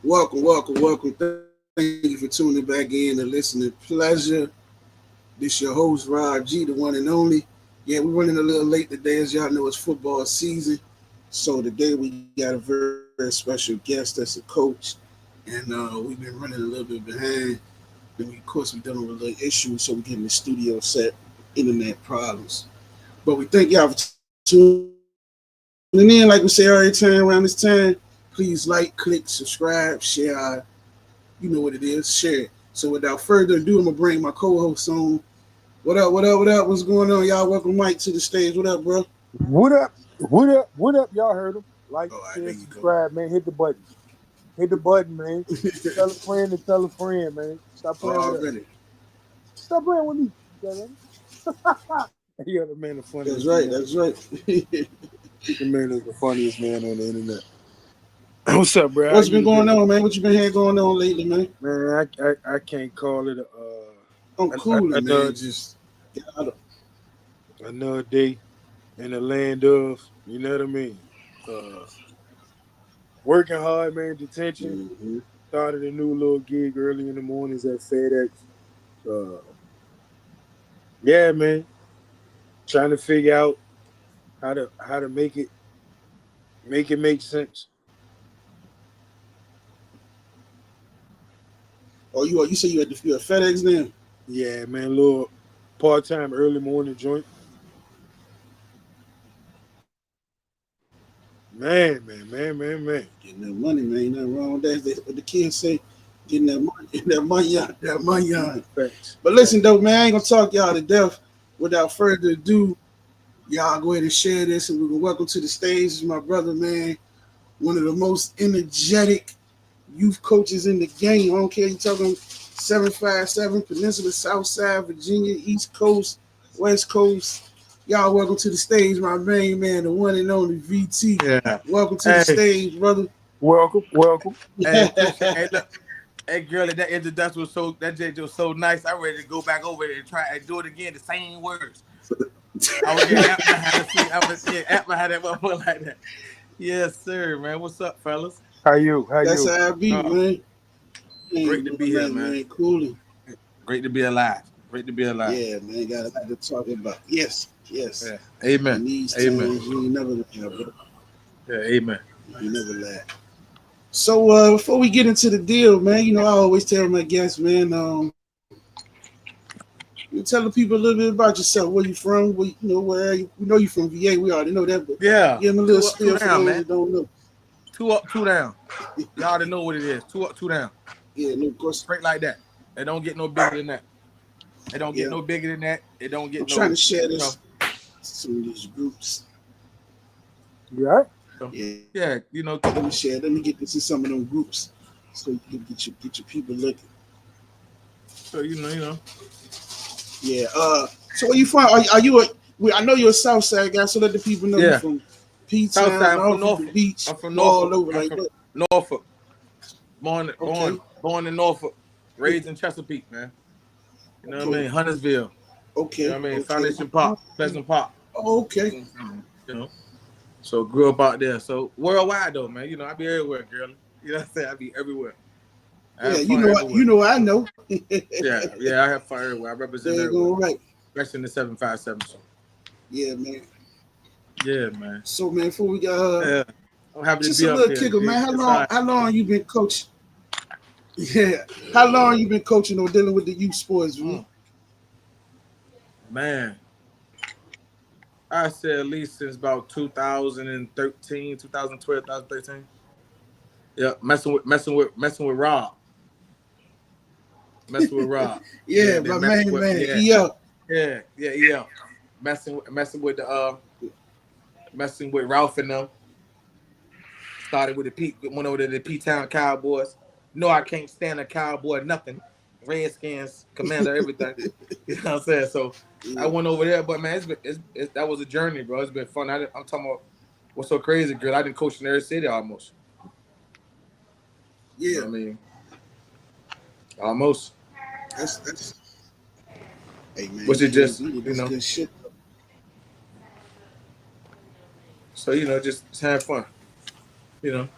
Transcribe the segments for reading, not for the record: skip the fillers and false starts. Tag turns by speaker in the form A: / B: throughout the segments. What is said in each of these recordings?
A: Welcome, welcome, welcome. Thank you for tuning back in and listening. Pleasure. This your host, Rob G, the one and only. Yeah, we're running a little late today. As y'all know, it's football season. So today we got a very, very special guest that's a coach. And we've been running a little bit behind. And of course, we're dealing with a little issues. So we're getting the studio set, internet problems. But we thank y'all for tuning in. Like we say every time around this time, please like, click, subscribe, share. You know what it is, share it. So without further ado, I'm gonna bring my co-host on. What up? What up? What up? What's going on, y'all? Welcome Mike to the stage. What up, bro?
B: What up? What up? What up? Y'all heard him.
A: Oh,
B: Like,
A: all right, there
B: share,
A: you go.
B: subscribe, man. Hit the button. Hit the button, man. Tell a friend and tell a friend, man. Stop playing with us.
A: Already.
B: Stop playing with me. Goddamn it. Yeah, the man, the
A: That's
B: funniest
A: right.
B: man.
A: That's right.
B: The man is the funniest man on the internet. What's up, bro? How
A: What's
B: you
A: been going
B: today?
A: on, man? What you been had going on lately, man?
B: Man, I can't call it
A: I'm cooling, man.
B: another
A: Just get out of.
B: another day in the land of, you know what I mean? Uh, Working hard, man. Detention.
A: Mm-hmm.
B: Started a new little gig early in the mornings at FedEx. Uh, yeah, man. Trying to figure out how to make it make sense.
A: Oh, you say you at FedEx now?
B: Yeah, man. Little part time early morning joint. Man.
A: Getting that money, man. Ain't nothing wrong with that. What the kids say, getting that money, that money on, that money on.
B: Facts.
A: But listen, though, man, I ain't gonna talk y'all to death. Without further ado, y'all go ahead and share this, and we can welcome to the stage is my brother, man. One of the most energetic youth coaches in the game. I don't care you talking 757, Peninsula, South Side, Virginia, East Coast, West Coast. Y'all welcome to the stage, my main man, the one and only VT.
C: Yeah.
A: Welcome to the
C: Hey,
A: stage, brother.
B: Welcome.
C: hey, appreciate. Hey, look, hey, girl, that introduction was that J was so nice. I'm ready to go back over it and try and do it again. The same words. I would get apt behind the feet. I would get apt behind that motherfucker like that. Yes, sir, man. What's up, fellas?
B: How you? How
A: That's
B: you?
A: how I be,
C: Oh,
A: man.
C: great
A: Ain't
C: to be
A: doing
C: here,
A: nothing,
C: man.
A: man. Cooling.
C: Great to be alive. Great to be alive.
A: Yeah, man. Got a lot to talk about. Yes, yes.
C: Yeah.
A: In
C: Amen.
A: these
C: Amen.
A: times, you ain't never lie, bro.
C: Yeah. Amen.
A: You never lie. So before we get into the deal, man, I always tell my guests, man, you tell the people a little bit about yourself. Where you from? Where are you? We know you from VA. We already know that, but
C: Yeah.
A: give them a little
C: Two up, two
A: spiel for
C: down,
A: those
C: man.
A: that don't know.
C: Two up, two down. Y'all already know what it is. Two up, two down.
A: Yeah, no, of course.
C: Straight like that. It don't get no bigger than that. It don't get
A: Yeah,
C: no bigger than that. It don't
A: I'm
C: get
A: trying to
C: no,
A: share
C: you know.
A: this to some of these groups.
B: You all right?
C: So,
A: Yeah,
C: yeah, you know.
A: let me share. Let me get this in some of them groups so you can get your people looking.
C: So you know.
A: Yeah. So where you from? Are you a? I know you're a South Side guy, so let the people know you
C: Yeah,
A: from P
C: Southside.
A: Town,
C: I'm from
A: Norfolk, the
C: Norfolk.
A: beach,
C: I'm from
A: you all
C: Norfolk.
A: over
C: I'm
A: like
C: from
A: that.
C: Norfolk. Born, born,
A: Okay.
C: born in Norfolk. Raised in Chesapeake, man. You know what I
A: Okay.
C: mean? Huntersville. You know
A: Okay.
C: what I mean?
A: Okay.
C: Foundation Park, Pleasant Park.
A: Oh, okay.
C: You know. So grew up out there. So worldwide though, man. You know, I be everywhere, girl. You know what I'm saying? I be everywhere. I
A: Yeah,
C: have fun everywhere.
A: I know.
C: Yeah, I have fun everywhere. I represent
A: They're
C: everywhere.
A: going right.
C: Especially in the 757. So
A: Yeah, man.
C: yeah, man.
A: So man, before we got
C: Yeah. I'm happy to
A: just
C: be
A: a
C: up
A: little
C: here,
A: kicker,
C: G.
A: man.
C: It's all right.
A: How long you been coaching? Yeah. How long you been coaching or dealing with the youth sports, man?
C: Man, I said at least since about 2013, 2012, 2013. Yeah, messing with messing with Rob.
A: Yeah,
C: Then
A: my
C: messing
A: main
C: with
A: man. Yeah.
C: yeah. Messing with Ralph and them. Started with went over to the P Town Cowboys. No, I can't stand a cowboy, nothing. Redskins, commander, everything. You know what I'm saying? So I
A: Yeah.
C: went over there, but man, that was a journey, bro. It's been fun. I'm talking about what's so crazy, girl. I didn't coach in every city almost. You know
A: Yeah.
C: what I mean? Almost.
A: That's hey man,
C: Which
A: you
C: is
A: can't
C: just,
A: beat it.
C: you
A: That's
C: know,
A: good shit.
C: so just have fun, you know.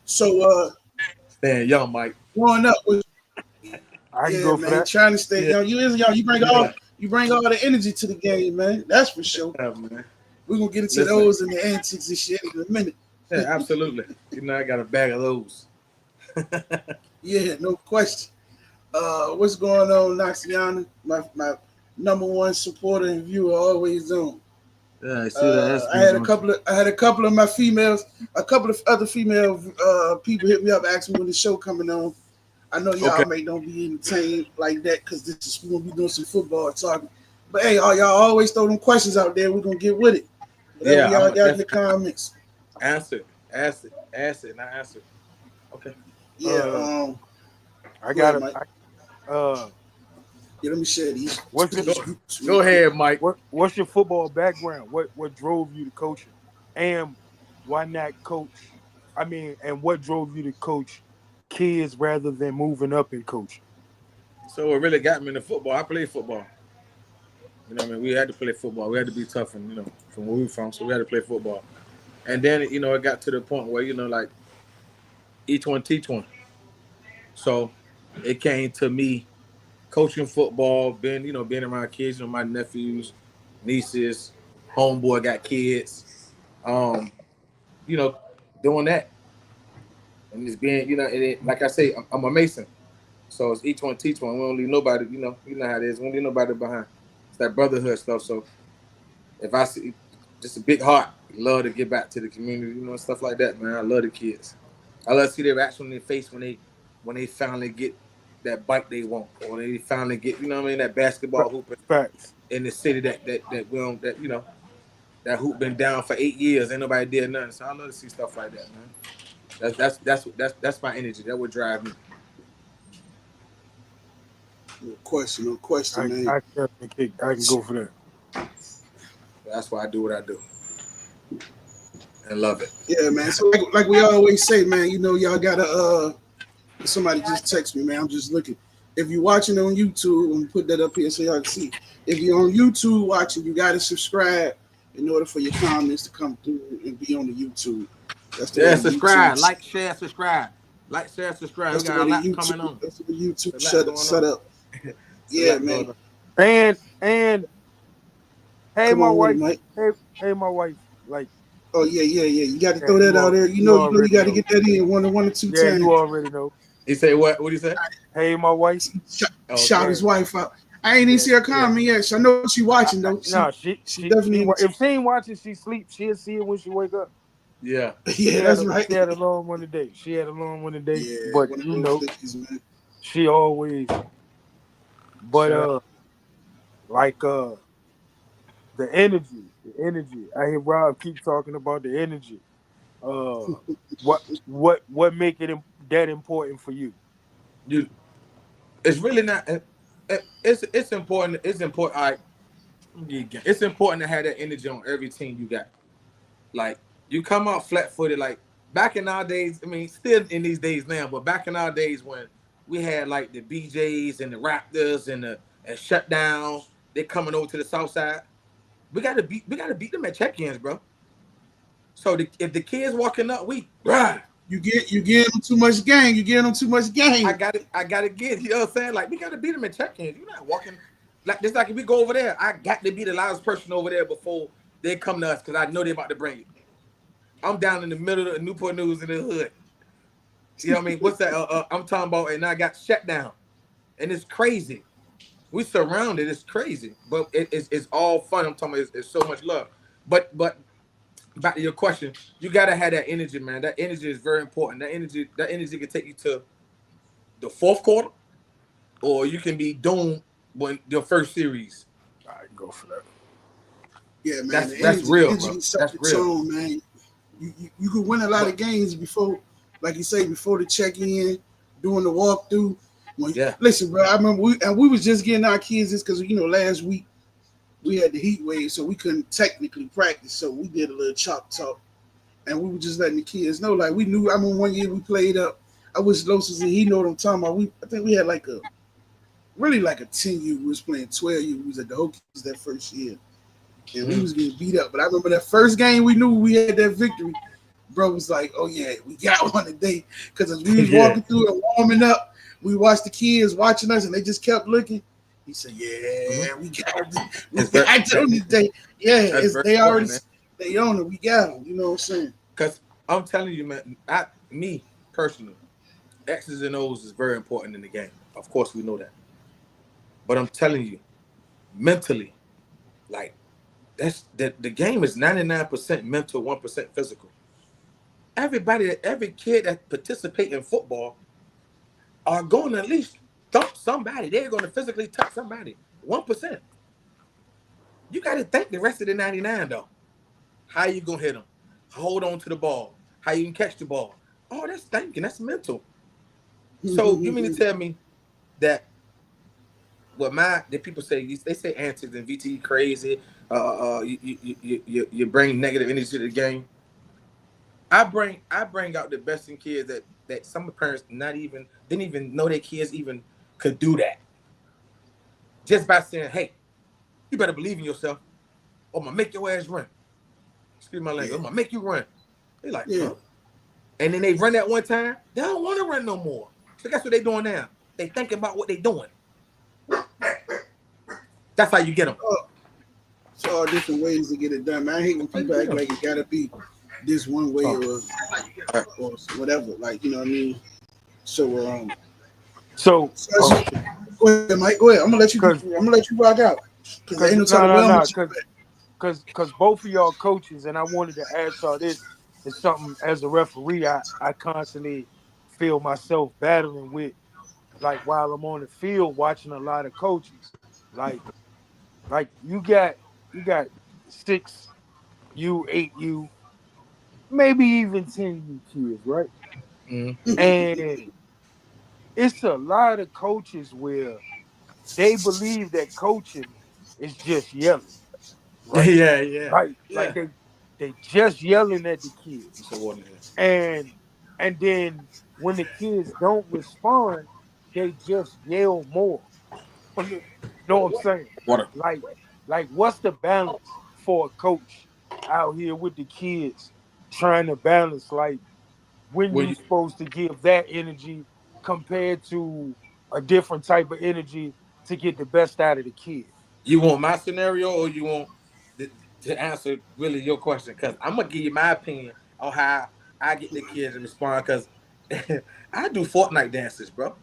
A: So
C: Staying young, Mike.
A: Growing up,
B: I can
A: yeah,
B: go for
A: man.
B: that.
A: Trying to stay young. You is young. You bring
C: Yeah.
A: all the energy to the game, man. That's for sure.
C: Yeah, man.
A: We're gonna get into
C: Listen.
A: those and the antics and shit in a minute.
C: Yeah, absolutely. You know, I got a bag of those.
A: Yeah, no question. What's going on, Naxiana? My number one supporter and viewer, always on.
C: Yeah, I see that. That's
A: I had a couple of my females, a couple of other female people hit me up asking when the show coming on. I know y'all
C: Okay.
A: may don't be entertained like that because this is we're gonna be doing some football talking. But hey, y'all always throw them questions out there. We're gonna get with it. Whatever
C: Yeah, I'm
A: y'all
C: gonna
A: got in the
C: definitely
A: comments.
C: answer, and I answer. Okay.
A: Yeah,
B: I
A: go ahead,
B: got
A: Mike.
B: a
A: Yeah, let me share these.
B: what's your
A: groups
C: Go ahead, Mike.
B: what's your football background? What drove you to coaching? And why not coach? I mean, and what drove you to coach kids rather than moving up in coaching?
C: So what really got me into football? I played football. You know what I mean? We had to play football. We had to be tough and from where we from, so we had to play football. And then it got to the point where like each one teach one. So it came to me coaching football, being around kids, my nephews, nieces, homeboy got kids, um, you know, doing that. And it's being, like I say, I'm a Mason. So it's each one teach one. We don't leave nobody, you know how it is. We don't leave nobody behind. It's that brotherhood stuff. So if I see just a big heart, love to get back to the community, stuff like that, man. I love the kids. I love to see their reaction on their face when they finally get that bike they want, or they finally get, that basketball hoop
B: Facts.
C: in the city that we don't, that hoop been down for 8 years, ain't nobody did nothing. So I love to see stuff like that, man. That's my energy. That would drive me.
A: No question, man.
B: I can go for that.
C: That's why I do what I do and love it.
A: Yeah, man. So like we always say, man, y'all gotta somebody just text me, man. I'm just looking. If you're watching on YouTube, I'm gonna put that up here so y'all can see. If you're on YouTube watching, you gotta subscribe in order for your comments to come through and be on the YouTube. That's the way
C: Subscribe,
A: YouTube,
C: like, share, subscribe. Like, share, subscribe.
A: That's
C: We
A: the
C: got
A: way
C: a lot
A: the YouTube.
C: coming on.
A: That's the way YouTube set up. Yeah, man.
B: And hey,
A: Come
B: my
A: on with
B: wife.
A: it, Mike.
B: Hey, my wife. Like,
A: Oh yeah. You got to throw that out there. You got to get that in one or two times.
B: You already know.
C: He say what? What do you say?
B: Hey, my wife.
A: Shout his wife out. I ain't even see her comment yet. So I know she watching though. She definitely.
B: If she ain't watching, she sleep. She'll see it when she wake up.
C: Yeah.
A: Yeah, that's right.
B: She had a long one today.
A: Yeah,
B: but
A: one of those things, man.
B: she always. But the energy. I hear Rob keep talking about the energy. What make it that important for you?
C: It's really not. It's important. It's important. All right, it's important to have that energy on every team you got. Like you come out flat-footed. Like back in our days, I mean, still in these days now, but back in our days when we had like the BJs and the Raptors and Shutdown, they coming over to the South Side. We gotta beat them at check-ins, bro. So if the kids walking up,
A: you get them too much game. You get them too much game.
C: I gotta get. You know what I'm saying? Like we gotta beat them at check-ins. You're not walking like just like if we go over there. I got to be the loudest person over there before they come to us because I know they're about to bring it. I'm down in the middle of the Newport News in the hood. You know what I mean? What's that? I'm talking about, and I got shut down, and it's crazy. We surrounded. It's crazy, but it's all fun. I'm talking about it's so much love. But back to your question, you gotta have that energy, man. That energy is very important. That energy can take you to the fourth quarter, or you can be doomed when your first series.
B: I go for that.
A: Yeah, man.
C: That's real, bro.
A: That's real, man. You could win a lot of games before, like you say, before the check-in, doing the walkthrough. Listen, bro. I remember we was just getting our kids this because last week we had the heat wave, so we couldn't technically practice. So we did a little chop talk, and we were just letting the kids know. Like we knew. I mean, one year we played up. I wish Los and he know what I'm talking about. I think we had like a 10U. We was playing 12U. We was at the Hokies that first year, and we was getting beat up. But I remember that first game we knew we had that victory. bro was like, "Oh yeah, we got one today." Because as we was walking through and warming up, we watched the kids watching us, and they just kept looking. He said, "Yeah, we got them today. Yeah, they already they own it. We got them. You know what I'm saying?"
C: Because I'm telling you, man, me personally, X's and O's is very important in the game. Of course, we know that. But I'm telling you, mentally, like the game is 99% mental, 1% physical. Every kid that participate in football are going to at least thump somebody. They're going to physically touch somebody. 1%. You got to think the rest of the 99 though. How you gonna hit them? Hold on to the ball. How you can catch the ball? Oh, that's thinking. That's mental. So you mean to tell me that the people say, they say Antics and VT crazy. You bring negative energy to the game. I bring out the best in kids that some parents didn't even know their kids even could do that. Just by saying, "Hey, you better believe in yourself, or I'm gonna make your ass run." Excuse my language. I'm gonna make you run. They like, huh? And then they run that one time. They don't want to run no more. So guess what they doing now? They thinking about what they doing. That's how you get them.
A: It's all different ways to get it done, man. I hate when people act like it gotta be this one way or whatever. Like, you know what I mean? So go ahead, Mike. Go ahead. I'm gonna let you rock out. Because ain't no telling
B: because both of y'all coaches, and I wanted to ask y'all this, is something as a referee I constantly feel myself battling with, like while I'm on the field watching a lot of coaches. Like you got 6U, 8U, maybe even 10U kids, right?
C: Mm-hmm.
B: And it's a lot of coaches where they believe that coaching is just yelling. Right?
C: Yeah.
B: Like they just yelling at the kids. And then when the kids don't respond, they just yell more. You know what I'm saying?
C: Water.
B: Like what's the balance for a coach out here with the kids trying to balance, like when you're supposed to give that energy compared to a different type of energy to get the best out of the kid?
C: You want my scenario, or you want to answer really your question? Because I'm gonna give you my opinion on how I get the kids to respond. Because I do Fortnite dances, bro.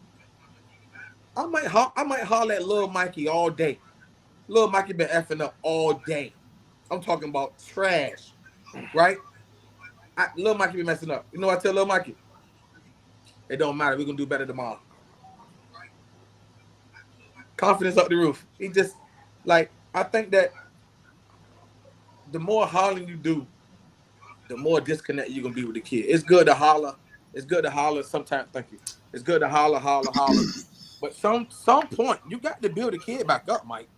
C: I might holler at Lil Mikey all day. Lil Mikey been effing up all day. I'm talking about trash, right? Lil Mikey be messing up. You know what I tell Lil Mikey? It don't matter. We're gonna do better tomorrow. Confidence up the roof. He just I think that the more hollering you do, the more disconnect you're gonna be with the kid. It's good to holler. It's good to holler sometimes. Thank you. It's good to holler. But some point you got to build the kid back up, Mike.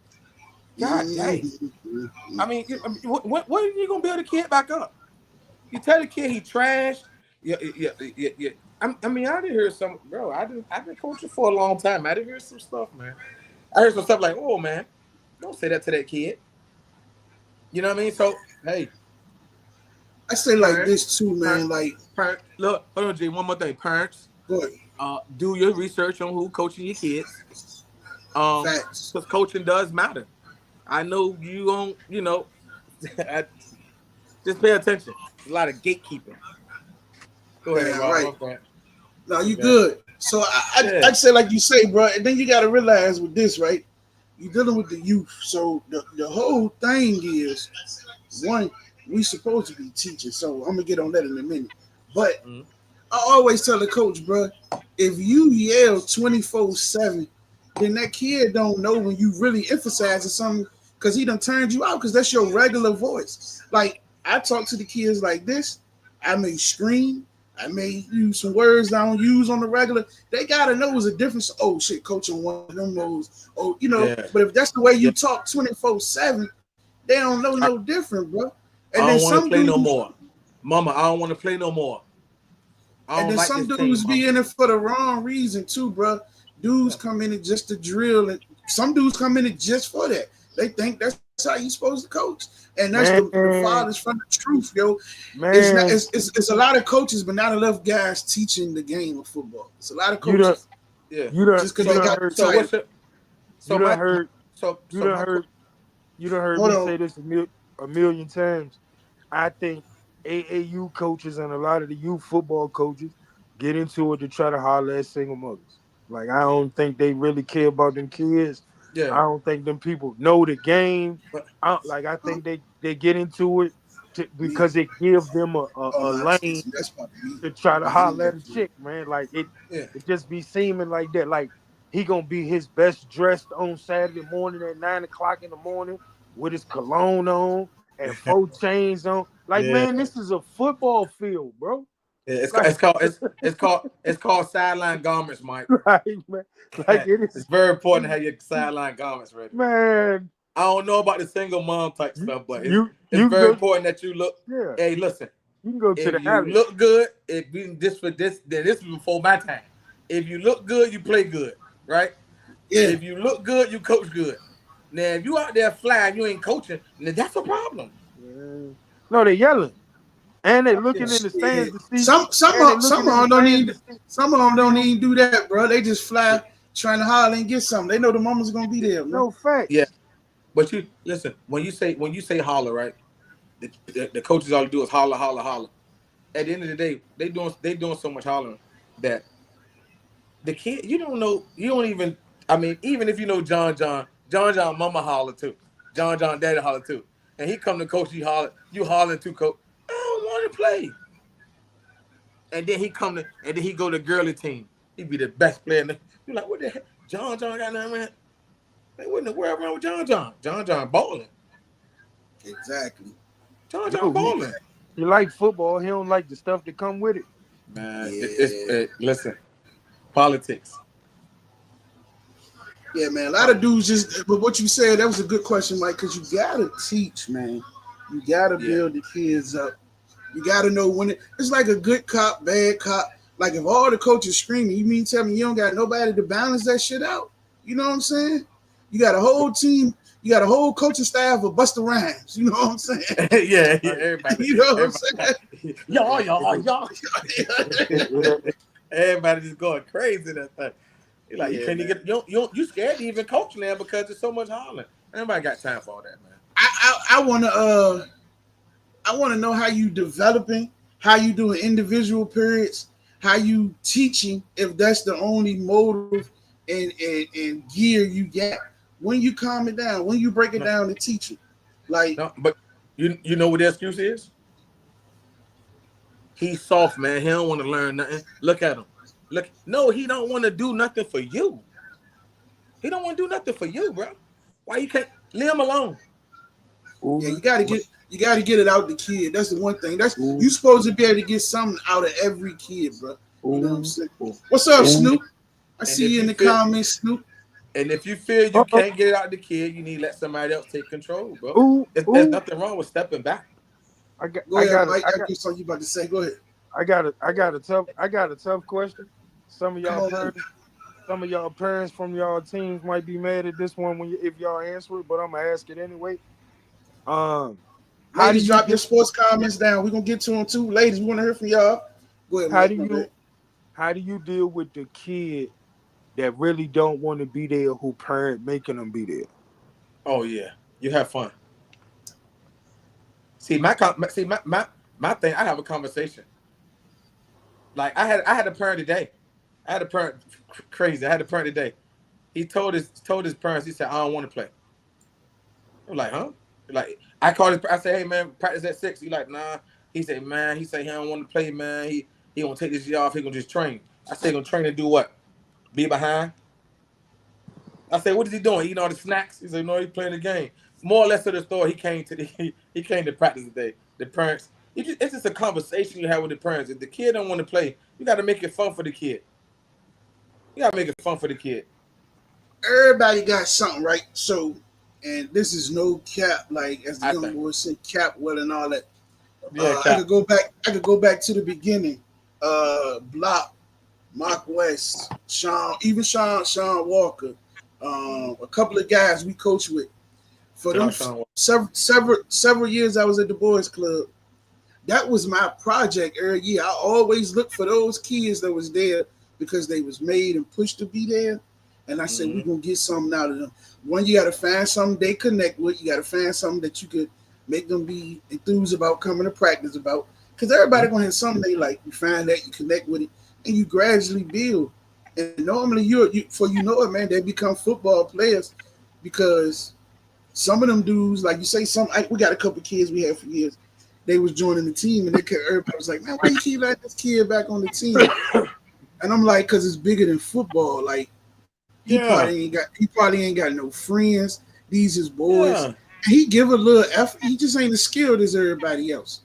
C: God dang. I mean, when are you gonna build a kid back up? You tell the kid he trash. Yeah. I mean, I didn't hear some, bro. I've been coaching for a long time. I didn't hear some stuff, man. I heard some stuff like, "Oh man, don't say that to that kid." You know what I mean? So hey,
A: I say like this too, man.
C: Look, hold on, G. One more thing, parents.
A: Good.
C: Do your research on who coaching your kids.
A: Facts.
C: Because coaching does matter. I know you don't. You know, just pay attention. There's a lot of gatekeeping. Go ahead, Rob.
A: Right. No, you good. So I'd say like you say, bro. And then you got to realize with this, right? You're dealing with the youth. So the whole thing is, one, we supposed to be teaching. So I'm gonna get on that in a minute. But I always tell the coach, bro, if you yell 24/7, then that kid don't know when you really emphasizing something, because he done turned you out, because that's your regular voice. Like, I talk to the kids like this. I may scream. I may use some words I don't use on the regular. They gotta know it's a difference. Oh shit, coaching one of them knows. Oh, you know. Yeah. But if that's the way you talk 24/7, they don't know no different, bro. And
C: I don't want to play no more, Mama. I don't want to play no more.
A: And then some dudes be in it for the wrong reason too, bro. Dudes come in it just to drill, and some dudes come in it just for that. They think that's how you supposed to coach, and that's the farthest from the truth, yo. It's not. It's a lot of coaches, but not enough guys teaching the game of football. It's a lot of coaches. Just because they got the title.
B: You done heard me say this a million times. I think AAU coaches and a lot of the youth football coaches get into it to try to holler at single mothers. Like, I don't think they really care about them kids. Yeah. I don't think them people know the game. I think they get into it because it gives them a lane to try to holler at a chick, man. Like, it just be seeming like that. Like, he gonna be his best dressed on Saturday morning at 9:00 in the morning with his cologne on and 4 chains on. Like, man, this is a football field, bro.
C: Yeah, it's called sideline garments, Mike.
B: Right, man. Like,
C: it's very important to have your sideline garments ready.
B: Man,
C: I don't know about the single mom type stuff, but it's very important that you look. Yeah. Hey, listen.
B: You can go to the alley.
C: Look good. If we this for this, then this was before my time. If you look good, you play good, right? Yeah. If you look good, you coach good. Now, if you out there flying, you ain't coaching, then that's a problem.
B: Yeah. No, they yelling. And they looking in the stands to see.
A: Some of them don't even do that, bro. They just fly trying to holler and get something. They know the mama's gonna be there, bro.
B: No fact.
C: Yeah. But you listen, when you say holler, right? The coaches all do is holler, holler, holler. At the end of the day, they doing so much hollering that the kid, you don't even, I mean, even if you know John mama holler too. John daddy holler too. And he come to coach, you hollering too, coach. I don't want to play. And then he go to girly team. He be the best player. You're like, what the heck? John got nothing, man. Like, what in the world wrong with John? John balling.
A: Exactly.
C: John balling.
B: He like football. He don't like the stuff that come with it.
C: Man, listen, politics.
A: Yeah, man. A lot of dudes but what you said, that was a good question, Mike, because you gotta teach, man. You gotta build the kids up. You gotta know when it's like a good cop, bad cop. Like, if all the coaches screaming, you mean tell me you don't got nobody to balance that shit out? You know what I'm saying? You got a whole team. You got a whole coaching staff of Busta Rhymes. You know what I'm saying?
C: yeah, everybody.
A: You know what I'm saying?
C: Y'all. Everybody just going crazy that thing. You're like, you can't even get you scared to even coach now because there's so much hollering. Everybody got time for all that, man.
A: I wanna know how you developing, how you doing individual periods, how you teaching, if that's the only motive and gear you got. When you calm it down, when you break it down to teaching. Like,
C: no, but you know what the excuse is? He's soft, man. He don't want to learn nothing. Look at him. No, he don't want to do nothing for you. He don't want to do nothing for you, bro. Why you can't leave him alone?
A: Yeah, you gotta get it out the kid. That's the one thing. You supposed to be able to get something out of every kid, bro. You know what I'm saying? What's up, Snoop? I see you in the comments, Snoop.
C: And if you feel you can't get it out the kid, you need to let somebody else take control, bro. There's nothing wrong with stepping back.
A: I got something you about to say. Go ahead.
B: I got a tough question. Some of y'all parents from y'all teams might be mad at this one if y'all answer it, but I'm gonna ask it anyway.
A: Ladies, drop your sports comments down. We're gonna get to them too. Ladies, we want to hear from y'all. Go ahead.
B: How do you deal with the kid that really don't want to be there, who parent making them be there?
C: Oh yeah, you have fun. See my thing. I have a conversation. Like I had a parent today. I had a parent today. He told his parents. He said, "I don't want to play." I'm like, "Huh?" Like, I called I said, "Hey man, practice at 6." He like, "Nah." He said, "Man," he said, "He don't want to play, man. He gonna take this year off. He gonna just train." I said, "Gonna train to do what? Be behind?" I said, "What is he doing? Eating all the snacks?" He said, "No, he's playing the game." More or less of the story, he came to practice today. The parents, it's just a conversation you have with the parents. If the kid don't want to play, you got to make it fun for the kid.
A: Everybody got something, right? So, and this is no cap, like as the young boys say, cap well and all that. Yeah, I could go back to the beginning. Block, Mark West, Sean Walker, a couple of guys we coach with. For them several years I was at the boys club. That was my project every year. I always looked for those kids that was there because they was made and pushed to be there. And I said, we're going to get something out of them. One, you got to find something they connect with. You got to find something that you could make them be enthused about coming to practice about. Because everybody going to have something they like. You find that, you connect with it, and you gradually build. And normally, before you know it, man, they become football players because some of them dudes, like you say, we got a couple kids we had for years. They was joining the team, and everybody was like, man, why you keep letting this kid back on the team? And I'm like, because it's bigger than football. Like, he probably ain't got no friends. These is boys. Yeah. He give a little effort. He just ain't as skilled as everybody else.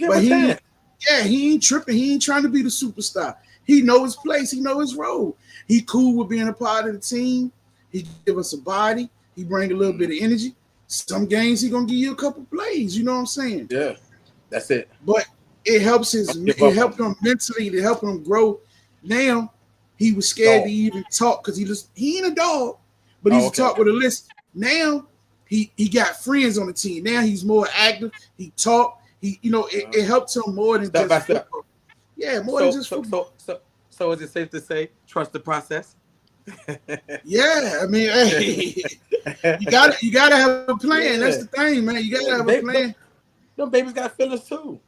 A: But he ain't tripping. He ain't trying to be the superstar. He know his place. He know his role. He cool with being a part of the team. He give us a body. He bring a little bit of energy. Some games he gonna give you a couple plays. You know what I'm saying?
C: Yeah, that's it.
A: But it helps him mentally to help him grow. Now he was scared to even talk because he ain't a dog, but he's talk with a list. Now he got friends on the team. Now he's more active. He talk. It helps him more than just football. Yeah, more than just football.
C: So is it safe to say trust the process?
A: Yeah, I mean, hey, you gotta have a plan. That's the thing, man. You gotta have a plan.
C: Them babies got feelings too.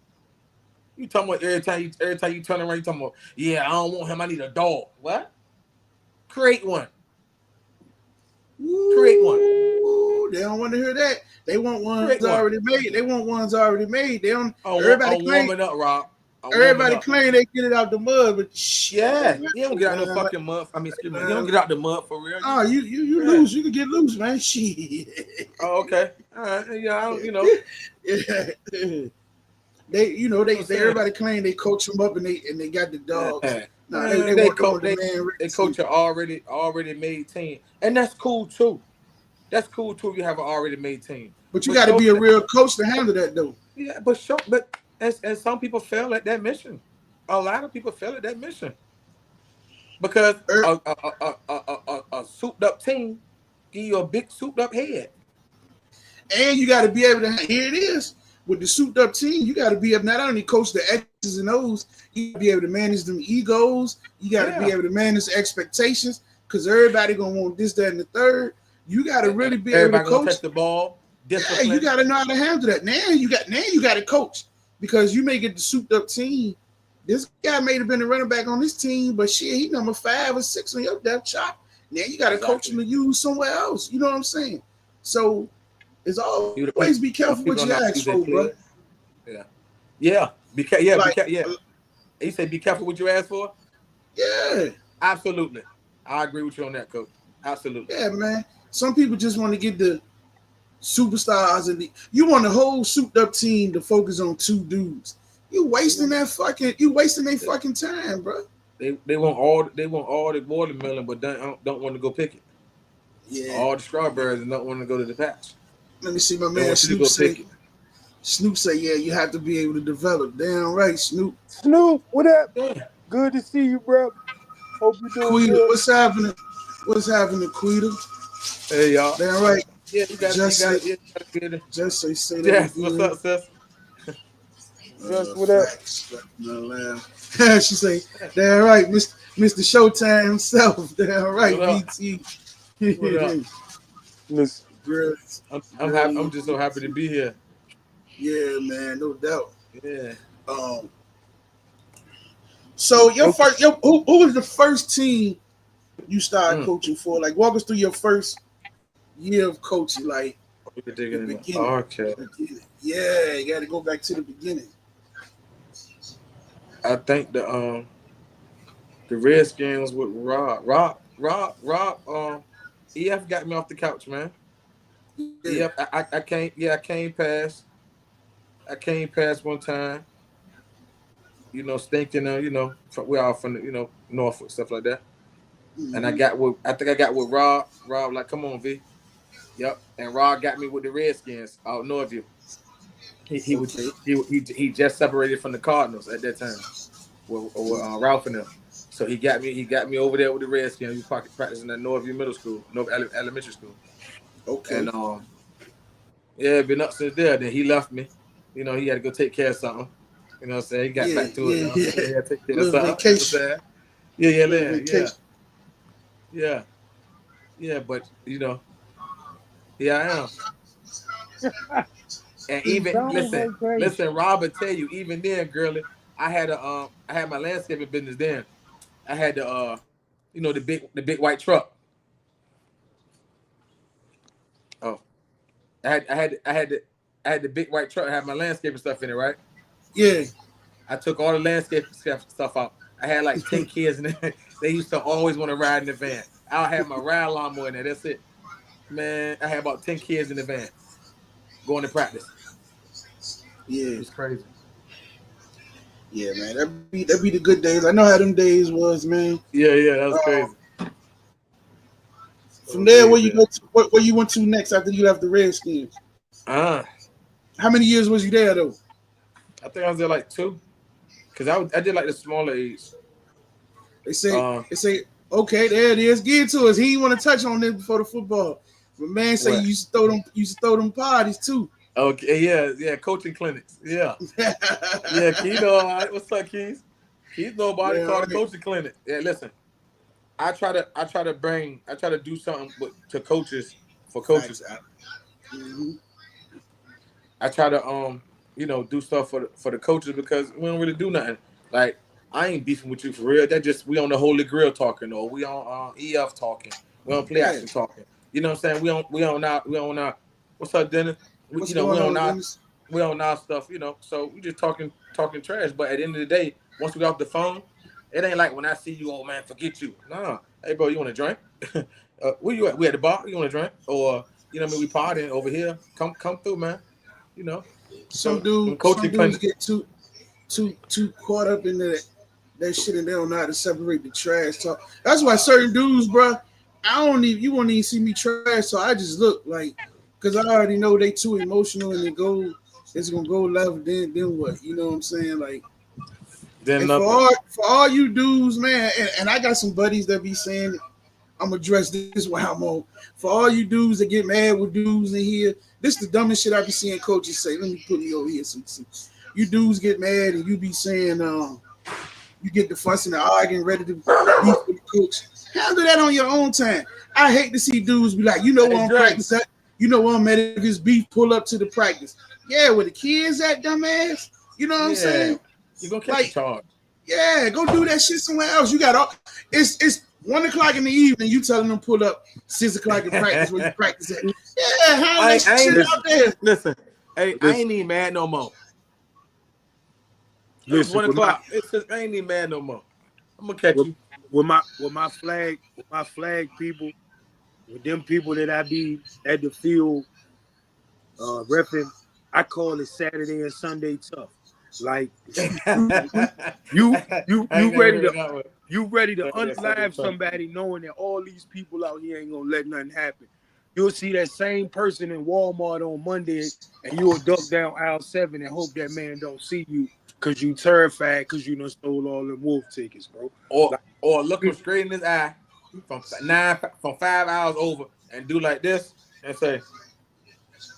C: You talking about every time you turn around, you talking about, I don't want him. I need a dog. What? Create one. Create one.
A: Ooh, they don't want to hear that. They want ones already made. They want ones already made. They don't. Everybody claim
C: warming up, Rob.
A: Everybody claim they get it out the mud, but
C: you don't get out no fucking mud. I mean, excuse me, you don't get out the mud for real.
A: Oh, you lose. You can get loose, man. Shit.
C: Oh, okay. All right. Yeah,
A: Yeah. They everybody claim they coach them up and they got the dogs. No, they
C: coach an already made team, and that's cool too. That's cool too. You have an already made team,
A: but you got to be a real coach to handle that though.
C: Yeah, and some people fail at that mission. A lot of people fail at that mission because a souped up team give you a big souped up head,
A: and you got to be able to. Here it is. With the souped up team, you got to be able not only coach the X's and O's, you got to be able to manage them egos. You got to be able to manage expectations because everybody gonna want this, that, and the third. You got to really be able to coach.
C: Touch the ball.
A: Discipline. Yeah, you got to know how to handle that. Now you got to coach because you may get the souped up team. This guy may have been a running back on this team, but shit, he number 5 or 6 on your depth chart. Now you got to coach him to use somewhere else. You know what I'm saying? So. It's always be careful what you ask for, bro.
C: Yeah. Be careful. You say be careful what you ask for?
A: Yeah.
C: Absolutely. I agree with you on that, Coach. Absolutely.
A: Yeah, man. Some people just want to get the superstars and you want the whole souped up team to focus on 2 dudes. You wasting their fucking time, bro.
C: They want all the watermelon, but don't want to go pick it.
A: Yeah.
C: All the strawberries and don't want to go to the patch.
A: Let me see my man Snoop say. Snoop say, yeah, you have to be able to develop. Damn right, Snoop.
B: Snoop, what up? Yeah. Good to see you, bro. Hope you're doing good.
A: What's happening? What's happening, Quita?
C: Hey, y'all.
A: Damn right.
C: Yeah, you got it.
A: Just say that.
C: Yes, what's up, sis?
B: Just what
A: up? She say, damn right, Mr. Showtime himself. Damn right, VT.
C: What up?
B: Miss.
C: I'm just so happy to be here.
A: Yeah, man, no doubt.
C: Yeah.
A: So who was the first team you started coaching for? Like, walk us through your first year of coaching. Like,
C: the beginning. Okay.
A: Yeah, you got to go back to the beginning.
C: I think the Redskins with Rob. EF got me off the couch, man. Yeah, I came past one time. Stinking. We're all from the Norfolk, stuff like that. Mm-hmm. And I got with Rob. Rob like, come on, V. Yep. And Rob got me with the Redskins out Northview. He just separated from the Cardinals at that time with Ralph and them. So he got me over there with the Redskins. We practicing at Northview Middle School, North Elementary School.
A: Okay.
C: And Yeah, been up since there. Then he left me. You know, he had to go take care of something. You know what I'm saying? He got
A: Yeah,
C: back to it.
A: yeah,
C: You know what I'm
A: yeah.
C: saying? He had to take care of
A: Little
C: something. You know what I'm
A: vacation.
C: saying? Yeah, yeah,
A: Little
C: yeah, yeah,
A: vacation.
C: yeah, yeah. But you know, here I am. And even
B: Sounds
C: listen,
B: like crazy.
C: listen, Robert, tell you, even then, girlie, I had my landscaping business then. I had the you know, the big white truck. Oh, I had the big white truck. I had my landscaping stuff in it, right?
A: Yeah.
C: I took all the landscaping stuff out. I had like 10 kids in there. They used to always want to ride in the van. I'll have my ride lawnmower in there. That's it. Man, I had about 10 kids in the van going to practice. It
A: Yeah.
C: was crazy.
A: Yeah, man. That be the good days. I know how them days was, man.
C: Yeah, yeah, that was
A: Uh,
C: crazy.
A: from
C: Those
A: there,
C: days
A: where you
C: there.
A: go to, where you went to next after you left the Redskins?
C: Uh,
A: How many years was you there though?
C: I think I was there like 2. Because I did like the smaller age.
A: They say
C: Uh,
A: they say okay, there it is. Give it to us. He didn't want to touch on this before the football. But man say
C: what?
A: you used to throw them parties too.
C: Okay, yeah, yeah, coaching clinics. Yeah. Yeah, Keith know all right. What's up, Keith? Keith know about it.
A: Man,
C: Called the
A: right.
C: coaching clinic. Yeah, listen. I try to do something to coaches for
A: Facts
C: coaches.
A: out. Mm-hmm.
C: I try to you know, do stuff for the coaches because we don't really do nothing. Like I ain't beefing with you for real. That just we on the Holy Grail talking or we on EF talking. We on play
A: Yeah.
C: action talking. You know what I'm saying? We on our what's up, Dennis?
A: What's going on, Dennis?
C: We on our stuff, you know. So we just talking trash. But at the end of the day, once we got off the phone, it ain't like when I see you, old man, forget you. Nah. Hey bro, you want a drink? Where you at? We at the bar, you want a drink? Or you know what I mean, we partying over here. Come through, man. You know. So
A: Some
C: coaching
A: dudes
C: clinic.
A: get too caught up in that shit and they don't know how to separate the trash talk. That's why certain dudes, bro, you won't even see me trash talk. I just look like, cause I already know they too emotional and it's gonna go left. Then what? You know what I'm saying? Like,
C: Then
A: and
C: nothing.
A: for all you dudes, man, and I got some buddies that be saying it, I'm gonna address this while I'm on. For all you dudes that get mad with dudes in here, this is the dumbest shit I be seeing coaches say. Let me put me over here. You dudes get mad and you be saying, you get the fussing and arguing, ready to beef with the coach. Handle that on your own time. I hate to see dudes be like, you know
C: Hey
A: where I'm
C: Dre.
A: practice at. You know where I'm at if it's beef, pull up to the practice. Yeah, where the kids at, dumbass. You know what I'm
C: Yeah.
A: saying?
C: You're gonna catch a
A: Like,
C: charge.
A: yeah, go do that shit somewhere else. You got all it's 1 o'clock in the evening. You telling them pull up 6 o'clock in practice where you practice at. Yeah, handle that
C: I
A: shit
C: ain't
A: out there.
C: listen. Hey, I
B: Listen,
C: ain't even mad no more. It was
B: listen.
C: one
B: With my
C: o'clock. It's just, I ain't even mad no more. I'm gonna catch
B: with,
C: you.
B: with my flag people, with them people that I be at the field repping, I call it Saturday and Sunday tough. Like you you you
C: I
B: you
C: ain't never
B: ready
C: heard
B: to
C: that one.
B: you ready to
C: Sunday
B: unlive
C: tough.
B: somebody knowing that all these people out here ain't gonna let nothing happen. You'll see that same person in Walmart on Monday and you'll duck down aisle 7 and hope that man don't see you because you terrified because you done stole all them wolf tickets, bro. Like
C: Or look him straight in his eye from 5 hours over and do like this and say,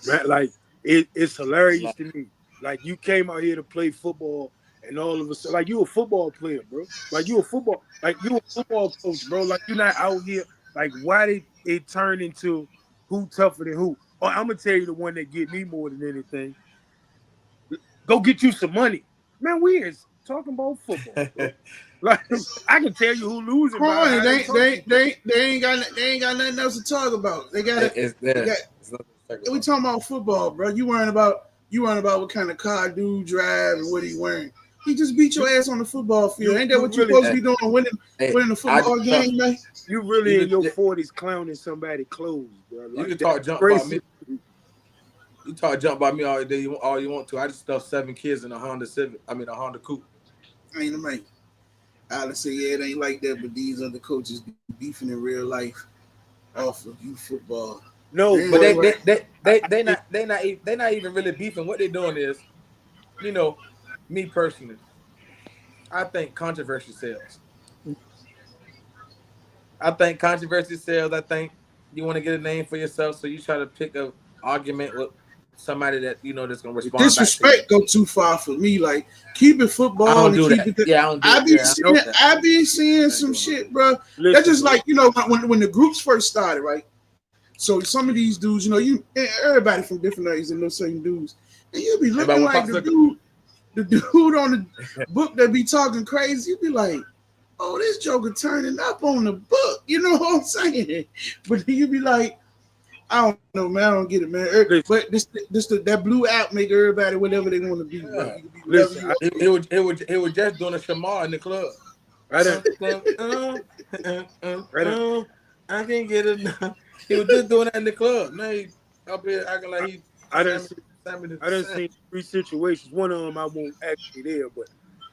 B: man, like it's hilarious
C: like,
B: to me. Like you came out here to play football, and all of a sudden, like you a football player, bro. Like you a football coach, bro. Like you're not out here. Like why did it turn into who tougher than who? Oh, I'm gonna tell you the one that get me more than anything. Go get you some money, man. We is talking about football, bro. Like I can tell you who losing by
A: Corny,
B: how they talking.
A: they ain't got nothing else to talk about.
C: it's
A: They
C: there.
A: got
C: It's nothing to talk
A: we
C: about.
A: talking about football, bro. You weren't about what kind of car dude drive and what he wearing. He just beat your
B: You
A: ass on the football field.
B: you
A: Ain't that
B: you
A: what you
B: really
A: supposed to
C: Hey,
A: be doing?
C: hey,
A: Winning the
C: I
A: football game, man.
B: You
C: you
B: really in your
C: could
B: 40s clowning somebody clothes, bro.
C: you
B: Like
C: can
B: that's
C: talk jump about me.
B: crazy.
C: You talk jump about me all you want to. I just stuffed 7 kids in a Honda Civic. I mean a Honda Coupe.
A: Ain't a man. I'd say yeah, it ain't like that, but these other coaches be beefing in real life off of you football.
B: No,
A: They
C: But
A: ain't
B: but
A: what
C: they not even really beefing. What they doing is, you know, me personally, I think controversy sells. I think controversy sells. I think you want to get a name for yourself, so you try to pick a argument with somebody that that's gonna respond back to you.
A: Disrespect go too far for me. Like keep it football
C: I don't
A: and
C: do
A: keep
C: that.
A: it.
C: Yeah, I don't do
A: I
C: it.
A: be
C: Yeah,
A: seeing, I be seeing some shit, bro. That's just like when the groups first started, right? So some of these dudes, everybody from different areas and know certain dudes, and you be looking like the dude on the book that be talking crazy. You be like, oh, this Joker turning up on the book. You know what I'm saying? But then you be like, I don't know, man. I don't get it, man. But that blue app make everybody whatever they want to be. Bro. You can be whatever you want.
C: It was just doing a shamar in the club. I can get enough. He was just doing that in the club. Now he up here acting like he.
B: I done seen 3 situations. One of them I won't actually there, but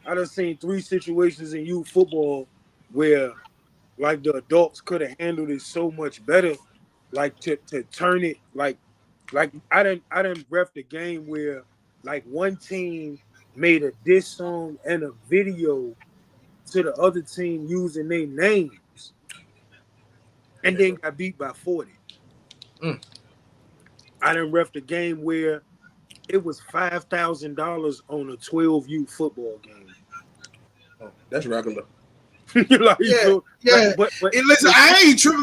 B: I done seen 3 situations in youth football where like the adults could have handled it so much better, like to turn it like I done ref the game where like one team made a diss song and a video to the other team using their names and then got beat by 40. I done ref the game where it was $5,000 on a 12U football game.
C: Oh, that's regular.
B: Like,
A: yeah,
B: so,
A: yeah.
B: But
A: and listen, I ain't tripping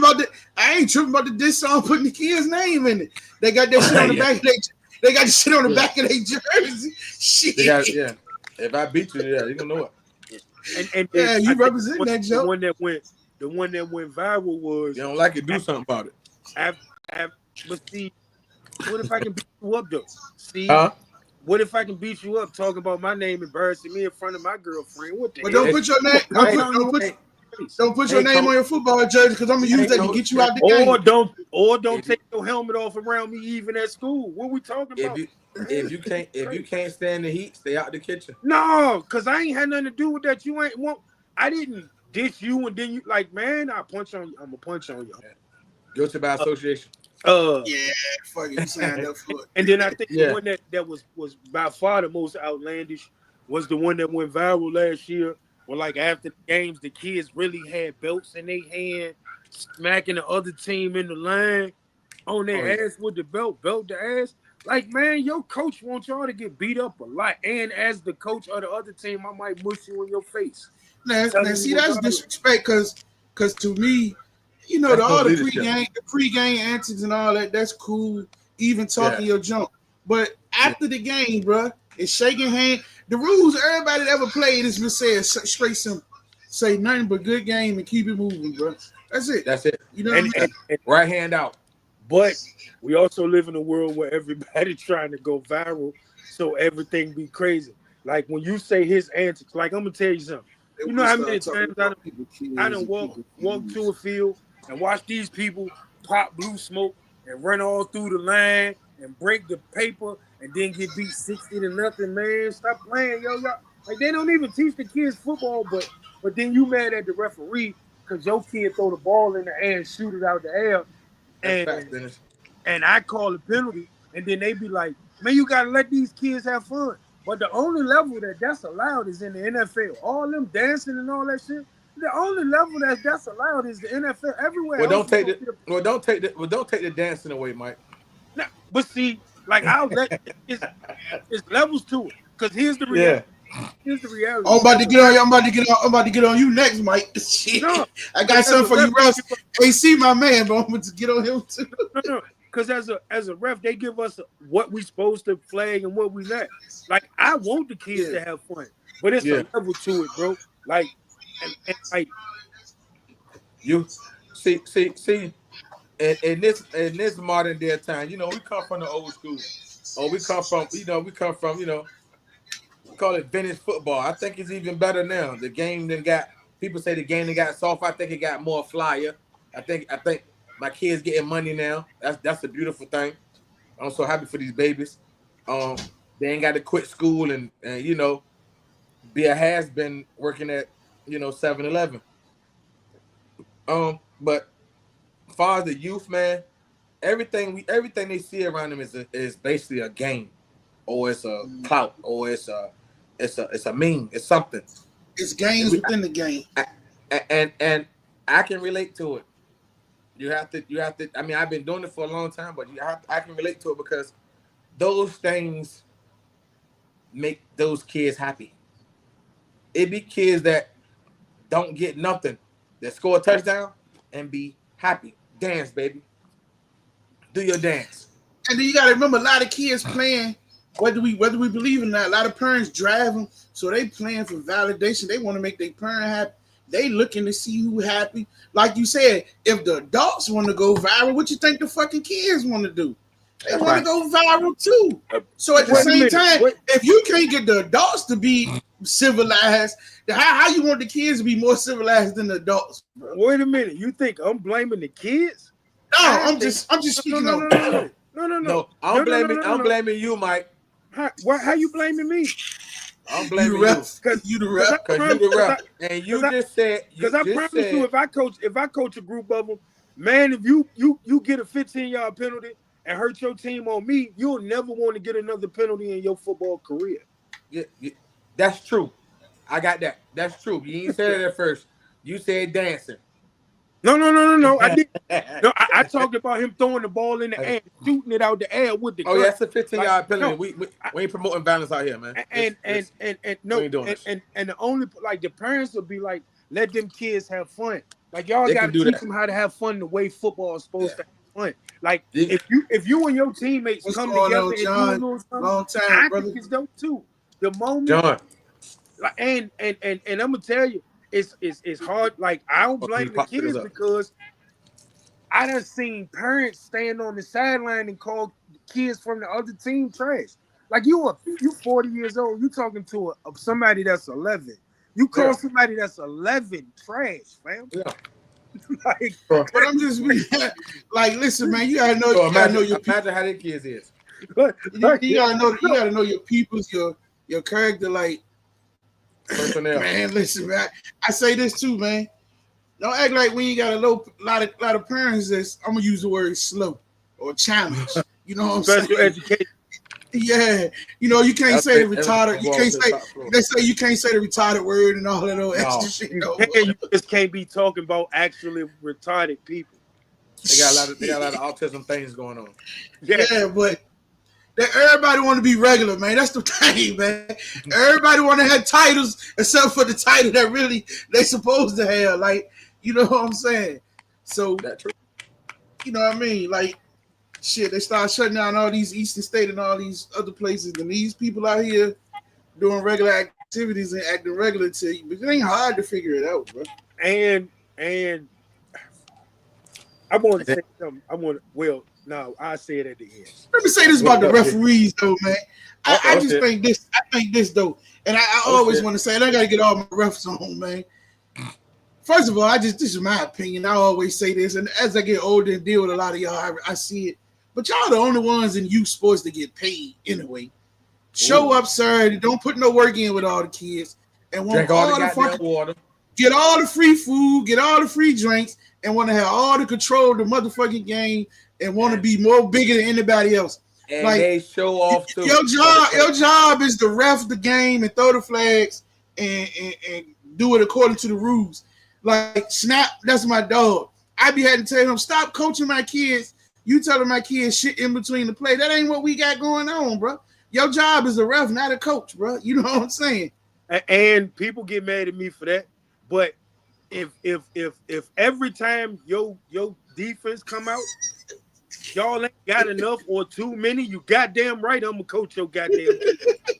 A: about the diss song putting the kid's name in it. They got that shit on the back of they got the shit on the back of their jersey. Shit.
C: If I beat you, you gonna know it.
B: And
A: yeah, you represent that joke.
B: The one that went viral was
C: you don't like it, do something about it.
B: But see, what if I can beat you up though? See, what if I can beat you up talking about my name embarrassing me in front of my girlfriend? What the hell?
A: Don't put your name. Don't put your name on your football jersey because I'm gonna use that to get you out the game.
B: Or don't take your helmet off around me even at school. What we talking about?
C: If you can't stand the heat, stay out the kitchen.
B: No, because I ain't had nothing to do with that. You ain't want. I didn't diss you and then you like, man, I punch on you. I'm gonna punch on you.
C: Guilty by association.
A: Fucking signed up for it.
B: And then I think the one that was by far the most outlandish was the one that went viral last year. Where like after the games, the kids really had belts in their hand, smacking the other team in the line on their ass with the belt the ass. Like, man, your coach wants y'all to get beat up a lot. And as the coach of the other team, I might mush you in your face.
A: Now see, that's disrespect because to me, all the pregame antics and all that, that's cool. Even talking your junk. But after the game, bro, it's shaking hands. The rules everybody that ever played has been said straight simple. Say nothing but good game and keep it moving, bro. That's it. You know what I mean?
C: And right hand out.
B: But we also live in a world where everybody's trying to go viral, so everything be crazy. Like when you say his antics, like I'm gonna tell you something. You know how many times I done walk to a field and watch these people pop blue smoke and run all through the line and break the paper and then get beat 60-0, man. Stop playing, yo. Like they don't even teach the kids football, but then you mad at the referee because your kid throw the ball in the air and shoot it out the air. And I call a penalty, and then they be like, man, you got to let these kids have fun. But the only level that's allowed is in the NFL. All them dancing and all that shit. The only level that's allowed is the NFL. Everywhere.
C: Well, don't take the dancing away, Mike.
B: Nah, but see, like I'll let it's levels to it. Because here's the reality. Here's the reality.
A: I'm about to get on you next, Mike. Shit. No, I got something for you, refs. AC, my man, but I'm going to get on him too.
B: No. Because as a ref, they give us what we supposed to flag and what we not. Like I want the kids to have fun, but it's a level to it, bro. Like, and like
C: you see, in this modern day time, we come from the old school, or we come from, we call it vintage football. I think it's even better now. The game people say the game got soft. I think it got more flyer. I think my kids getting money now. That's a beautiful thing. I'm so happy for these babies. They ain't got to quit school and be a has-been working at 7-Eleven. But as far as the youth, man, everything they see around them is basically a game, or it's a clout, or it's a meme. It's something.
A: It's games within the game.
C: And I can relate to it. You have to. I mean, I've been doing it for a long time, but I can relate to it because those things make those kids happy. It be kids that don't get nothing, that score a touchdown and be happy. Dance, baby. Do your dance.
A: And then you got to remember, a lot of kids playing, whether we believe in that, a lot of parents drive them, so they playing for validation. They want to make their parent happy. They looking to see who happy. Like you said, if the adults want to go viral, what you think the fucking kids want to do? They want to go viral too. So at the same time, if you can't get the adults to be civilized, then how you want the kids to be more civilized than the adults? Bro?
B: Wait a minute. You think I'm blaming the kids?
A: No, I'm just speaking on.
C: No, I'm blaming you, Mike.
B: How you blaming me?
C: I'm blaming you.
A: Because you the rep.
C: Because you the rep. And you just said.
B: Because I promise you, if I coach a group of them, man, if you get a 15-yard penalty and hurt your team on me, you'll never want to get another penalty in your football career.
C: Yeah, that's true. I got that. That's true. You ain't said it at first. You said dancing.
B: No. I did. No, I talked about him throwing the ball in the air, shooting it out the air with the.
C: Oh, yeah, that's a 15-yard penalty. No, we ain't promoting violence out here, man.
B: And the only the parents will be like, let them kids have fun. Like y'all got to teach them how to have fun the way football is supposed to have fun. Like if you and your teammates come together and do a little something,
A: long time,
B: I
A: brother.
B: think it's dope too. The moment,
C: John.
B: And I'm gonna tell you. It's hard. Like I don't blame the kids because I done seen parents stand on the sideline and call kids from the other team trash. Like you 40 years old, you talking to somebody that's 11. You call somebody that's 11 trash, fam.
C: Yeah.
A: But I'm just like, listen, man, you gotta know. You gotta know your
C: imagine how their kids is.
A: You gotta know your people's your character, like.
C: Personnel.
A: Man, listen, man. I say this too, man. Don't act like when you got a lot of parents that's, I'm gonna use the word slow or challenge. You know what I'm saying?
B: Special education.
A: Yeah, you can't say the retarded. You can't say they say you can't say the retarded word and all that other extra shit.
B: You just can't be talking about actually retarded people.
C: They got a lot of autism things going on.
A: Yeah, but. Everybody want to be regular, man. That's the thing, man. Everybody want to have titles except for the title that really they supposed to have. Like, you know what I'm saying? So, you know what I mean? Like, shit, they start shutting down all these Eastern State and all these other places. And these people out here doing regular activities and acting regular to you. But it ain't hard to figure it out, bro.
B: And I want to say something. No, I say it at the end.
A: Let me say this about the referees, though, man. I just think this. I think this, though, and I always want to say, and I got to get all my refs on, man. First of all, this is my opinion. I always say this, and as I get older and deal with a lot of y'all, I see it. But y'all the only ones in youth sports that get paid anyway. Show up, sir. Don't put no work in with all the kids, and want all the fucking
C: water.
A: Get all the free food, get all the free drinks, and want to have all the control of the motherfucking game. And want to be more bigger than anybody else.
C: And they show off too.
A: Your job is to ref the game and throw the flags and do it according to the rules. Like Snap, that's my dog. I be having to tell him, stop coaching my kids. You telling my kids shit in between the play. That ain't what we got going on, bro. Your job is a ref, not a coach, bro. You know what I'm saying?
B: And people get mad at me for that. But if every time your defense come out, y'all ain't got enough or too many, you goddamn right I'm gonna coach your goddamn team.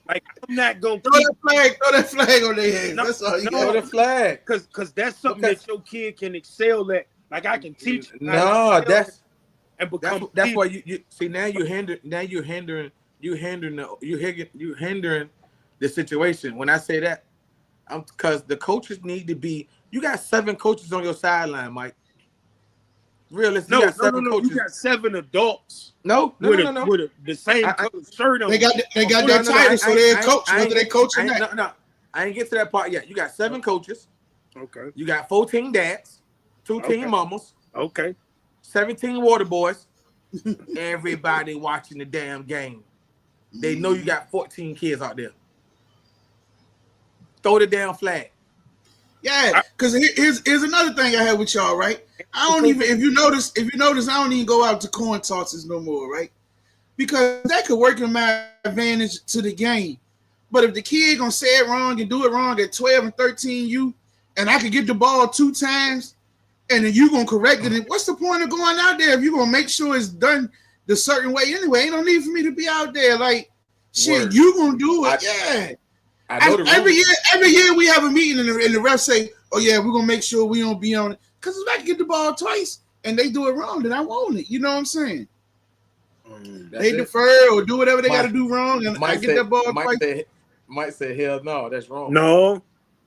B: Like I'm not gonna
A: throw that flag on their head. That's all you got.
C: Throw the flag.
B: Cause that's something that your kid can excel at. Like I can teach you.
C: That's why you see now you're hindering the situation. When I say that, because the coaches need to be. You got 7 coaches on your sideline, Mike. Realistically, you got 7 coaches.
B: You got 7 adults.
C: No.
B: With the same color shirt on.
A: They got their title, so they're a coach, whether they coach or not.
C: No, I ain't get to that part yet. You got 7 coaches.
B: Okay.
C: You got 14 dads, 2 team mamas.
B: Okay.
C: 17 water boys. Everybody watching the damn game. They know you got 14 kids out there. Throw the damn flag.
A: Yeah, because here's another thing I had with y'all, right? I don't even if you notice, I don't even go out to coin tosses no more, right? because that could work in my advantage to the game. But if the kid gonna say it wrong and do it wrong at 12 and 13 and I could get the ball 2 times, and then you gonna correct it, what's the point of going out there if you gonna make sure it's done the certain way anyway? Ain't no need for me to be out there like shit.
C: Word.
A: You gonna do it?
C: I know
A: every year we have a meeting and the refs say, "Oh yeah, we're gonna make sure we don't be on it." Because if I can get the ball twice and they do it wrong, then I want it. You know what I'm saying? They defer or do whatever they got to do wrong, and I get that ball twice.
C: Might say, hell no, that's wrong.
B: No,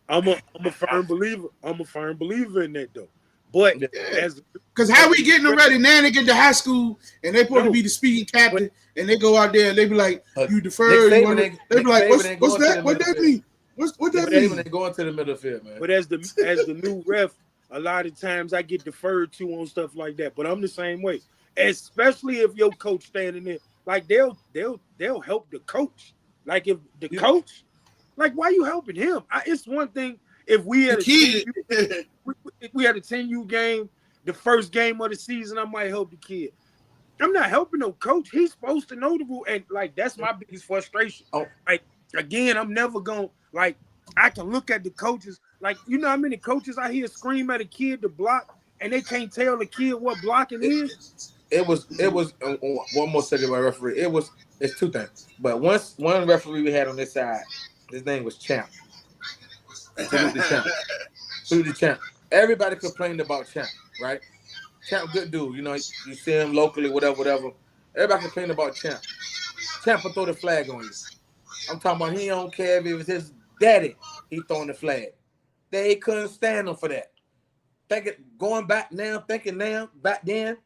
B: I'm a firm believer. I'm a firm believer in that though. But
A: because how we getting them ready now? They get to high school and they supposed to be the speaking captain, and they go out there and they be like, "You defer." They be like, "What's that? What that mean? What that mean?"
C: They going to the middle field, man.
B: But as the new ref, a lot of times I get deferred to on stuff like that. But I'm the same way, especially if your coach standing there, like they'll help the coach. Like if the coach, like why you helping him? It's one thing if we had we had a 10U game, the first game of the season, I might help the kid. I'm not helping no coach. He's supposed to know the rule, and like that's my biggest frustration. Like again, I'm never gonna like. I can look at the coaches, like you know how many coaches I hear scream at a kid to block, and they can't tell the kid what blocking is.
C: It was one more second by referee. It's 2 things, but one referee we had on this side, his name was Champ. Salute the Champ. Everybody complained about Champ, right? Champ, good dude. You know, you see him locally, whatever. Everybody complained about Champ. Champ will throw the flag on you. I'm talking about he don't care if it was his daddy. He throwing the flag. They couldn't stand him for that. Thinking now, back then,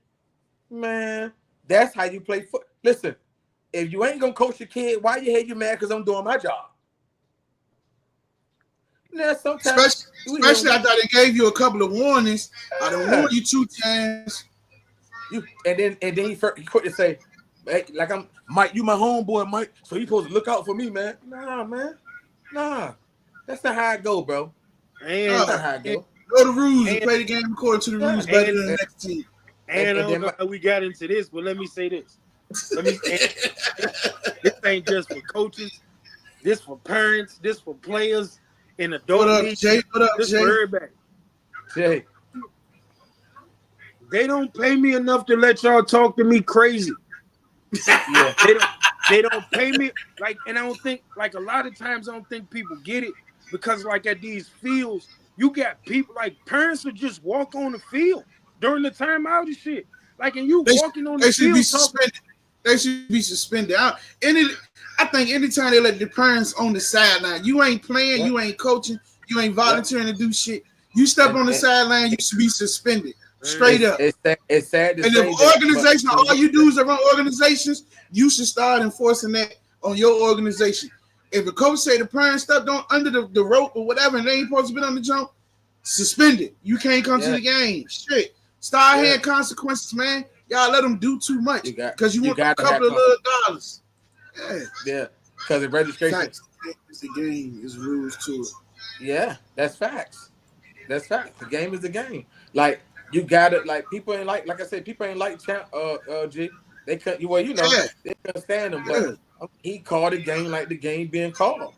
C: man, that's how you play football. Listen, if you ain't gonna coach your kid, why you hate you mad? Because I'm doing my job. Now, sometimes,
A: especially after they gave you a couple of warnings, I done warned you 2 times.
C: And then he quit to say, hey, like I'm Mike, you my homeboy, Mike, so you supposed to look out for me, man. Nah, man. Nah. That's not how it go, bro. That's not how it go.
A: Know the rules and play the game according to the rules better than the next team.
B: And I don't know how we got into this, but let me say this. This ain't just for coaches. This for parents. This for players in adult league.
A: Jay? What up,
B: this
A: Jay?
B: for everybody.
C: Jay.
B: They don't pay me enough to let y'all talk to me crazy. Yeah, they don't pay me like, and I don't think like a lot of times I don't think people get it because like at these fields, you got people like parents will just walk on the field during the timeout and shit. Like, and you walking on the field.
A: They should be suspended. I think anytime they let the parents on the sideline, you ain't playing, you ain't coaching, you ain't volunteering to do shit. You step on the sideline, you should be suspended. Straight up.
C: It's sad to say.
A: And if organization, all you do is run organizations, you should start enforcing that on your organization. If the coach say the parents stepped on under the rope or whatever, and they ain't supposed to be on the jump, suspended. You can't come to the game. Shit. Start having consequences, man. Y'all let them do too much because you want a couple of little dollars.
C: Yeah. Because the registration.
A: It's the game. It's rules to it.
C: Yeah, that's facts. That's facts. The game is the game. Like you got it. Like people ain't like I said, people ain't like Champ. G. They cut you. Well, you know, they couldn't stand him, but he called the game like the game being called.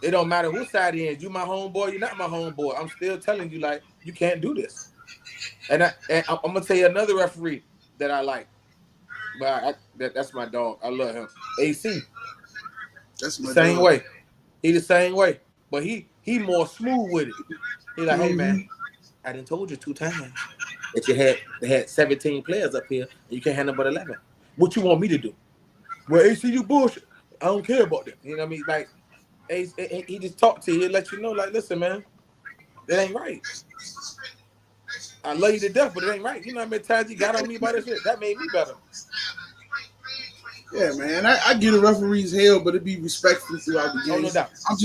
C: It don't matter whose side he is. You my homeboy. You're not my homeboy. I'm still telling you, like you can't do this. And I'm gonna tell you another referee that I like, but that's my dog. I love him. AC.
A: That's my
C: same
A: dog.
C: way. He the same way, but he more smooth with it. He like, hey man, I done told you 2 times that they had 17 players up here and you can't handle but 11. What you want me to do? Well, AC, you bullshit. I don't care about that. You know what I mean? Like, he just talk to you, he'll let you know, like, listen, man, that ain't right. I love you to death, but it ain't right. You know how many times you got on me about this shit? That made me better.
A: Yeah, man. I give the referees hell, but it be respectful throughout the game.
C: Oh, no doubt.
A: I'm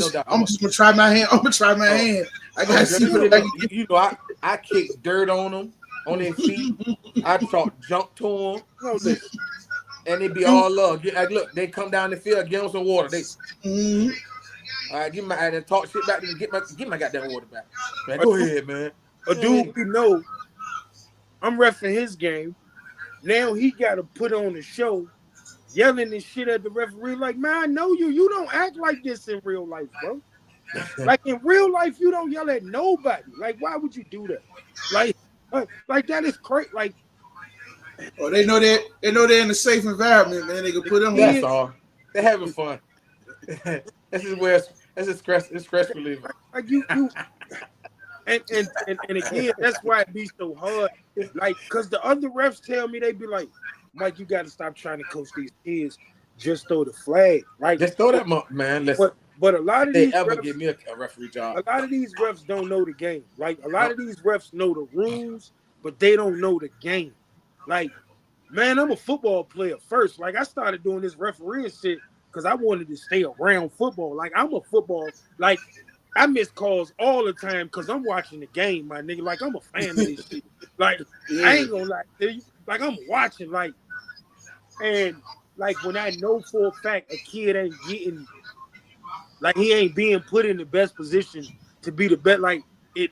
A: just gonna try my hand. I'm gonna try my hand. I gotta see what I can get.
C: You know, I kick dirt on them, on their feet. I talk junk to them. And they be all love. Like, look, they come down the field, get them some water. All right, give me and talk shit back to me. Get my goddamn water back. Man, go ahead, man.
B: A dude we know, I'm reffing his game. Now he got to put on a show yelling and shit at the referee. Like, man, I know you. You don't act like this in real life, bro. Like in real life, you don't yell at nobody. Like, why would you do that? Like that is crazy. Like,
A: oh, they know they're in a safe environment, man. They can put them.
C: That's all. They're having fun. This is where it's stress reliever.
B: Like you and again, that's why it be so hard. Like, cause the other refs tell me, they be like, Mike, you got to stop trying to coach these kids. Just throw the flag. Like,
C: just throw that up, man. Listen.
B: But a lot of
C: they
B: these
C: ever
B: refs,
C: give me a referee job.
B: A lot of these refs don't know the game. Like, a lot of these refs know the rules, but they don't know the game. Like, man, I'm a football player first. Like, I started doing this refereeing shit because I wanted to stay around football. Like, I'm a football. Like, I miss calls all the time because I'm watching the game, my nigga. Like, I'm a fan of this shit. Like, I ain't gonna lie to you. Like, I'm watching, like, and like when I know for a fact a kid ain't getting, like, he ain't being put in the best position to be the best, like it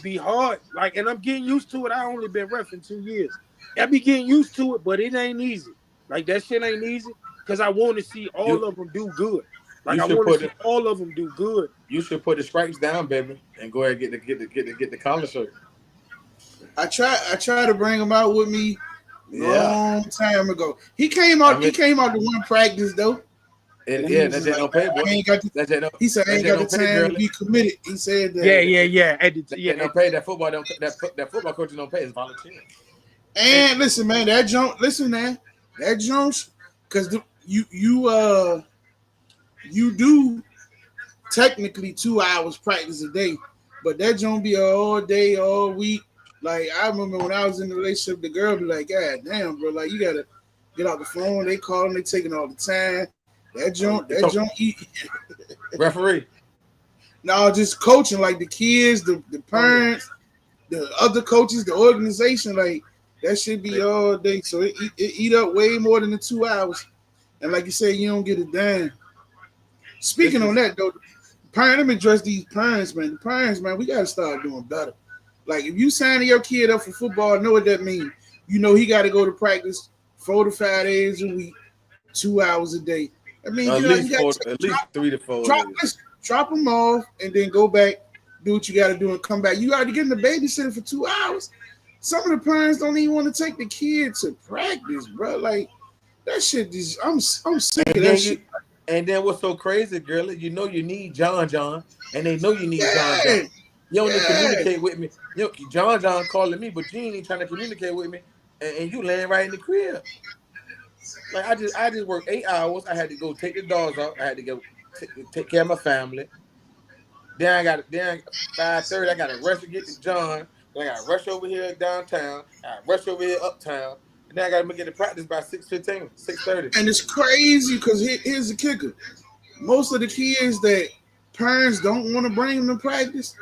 B: be hard. Like, and I'm getting used to it. I only been reffing 2 years. I be getting used to it, but it ain't easy. Like, that shit ain't easy because I want to see all of them do good. Like, I want to see all of them do good.
C: You should put the stripes down, baby, and go ahead and get the collar shirt.
A: I try to bring him out with me. Long time ago, he came out. He came out to one practice though.
C: That's like, no pay, boy.
A: He said, "I ain't got the time to be committed." He said that.
C: Yeah. Don't pay that football. That football coaches don't pay. It's volunteer.
A: And listen, man, that Jones, because you do technically 2 hours practice a day, but that Jones be all day, all week. Like, I remember when I was in the relationship, the girl be like, God damn, bro, like, you gotta get out the phone. They calling, they taking all the time. That joint eat.
C: Referee.
A: No, just coaching, like the kids, the parents, the other coaches, the organization, like that should be all day. So it eat up way more than the 2 hours. And like you said, you don't get a dime. Speaking on that though, let me address these parents, man. The parents, man, we gotta start doing better. Like, if you signing your kid up for football, know what that means. You know he got to go to practice 4 to 5 days a week, 2 hours a day. I mean,
C: at least 3 to 4 days.
A: Drop them off and then go back, do what you got to do, and come back. You got to get in the babysitter for 2 hours. Some of the parents don't even want to take the kid to practice, bro. Like, that shit is. I'm sick of that shit.
C: And then what's so crazy, girl? You know you need John, and they know you need John. You don't need to communicate with me. John calling me, but you ain't trying to communicate with me, and you laying right in the crib. Like, I just worked 8 hours. I had to go take the dogs out. I had to go take care of my family. Then 5:30. I got to rush to get to John. Then I got to rush over here downtown. I rush over here uptown. And then I got to get to practice by 6:15, 6:30.
A: And it's crazy because here's the kicker: most of the kids that parents don't want to bring them to practice.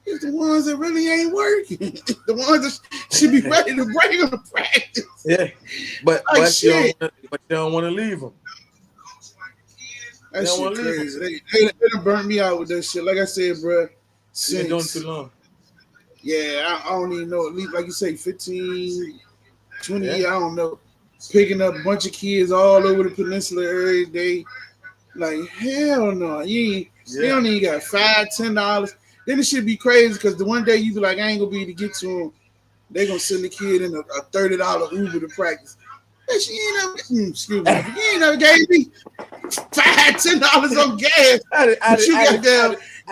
A: It's the ones that really ain't working. The ones that should be ready to bring them to practice.
C: Yeah, but you don't want to leave them.
A: That shit crazy. They done burnt me out with that shit. Like I said, bro.
C: You've been doing too long.
A: Yeah, I don't even know. At least, like you say, 15, 20 years, I don't know. Picking up a bunch of kids all over the peninsula every day. Like, hell no. You don't even got $5, $10. Then it should be crazy because the one day you be like, I ain't gonna be able to get to them. They gonna send the kid in a $30 Uber to practice. That shit you ain't never gave me $5, $10 on gas.
C: I got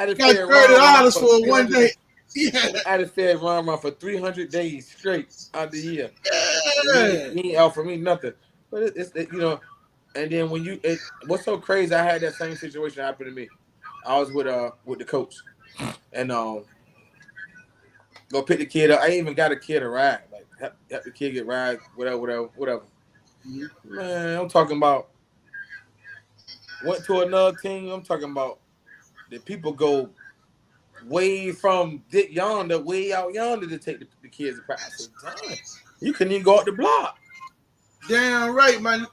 A: $30 for one day.
C: Yeah. I had fed Ron for 300 days straight out the year.
A: Yeah.
C: He ain't offer me nothing. But it's and then when what's so crazy? I had that same situation happen to me. I was with the coach. And go pick the kid up. I ain't even got a kid to ride. Like, help the kid get ride, whatever. Mm-hmm. Man, I'm talking about went to another team. I'm talking about the people go way from yonder, way out yonder to take the kids to practice. You couldn't even go up the block.
A: Damn right, my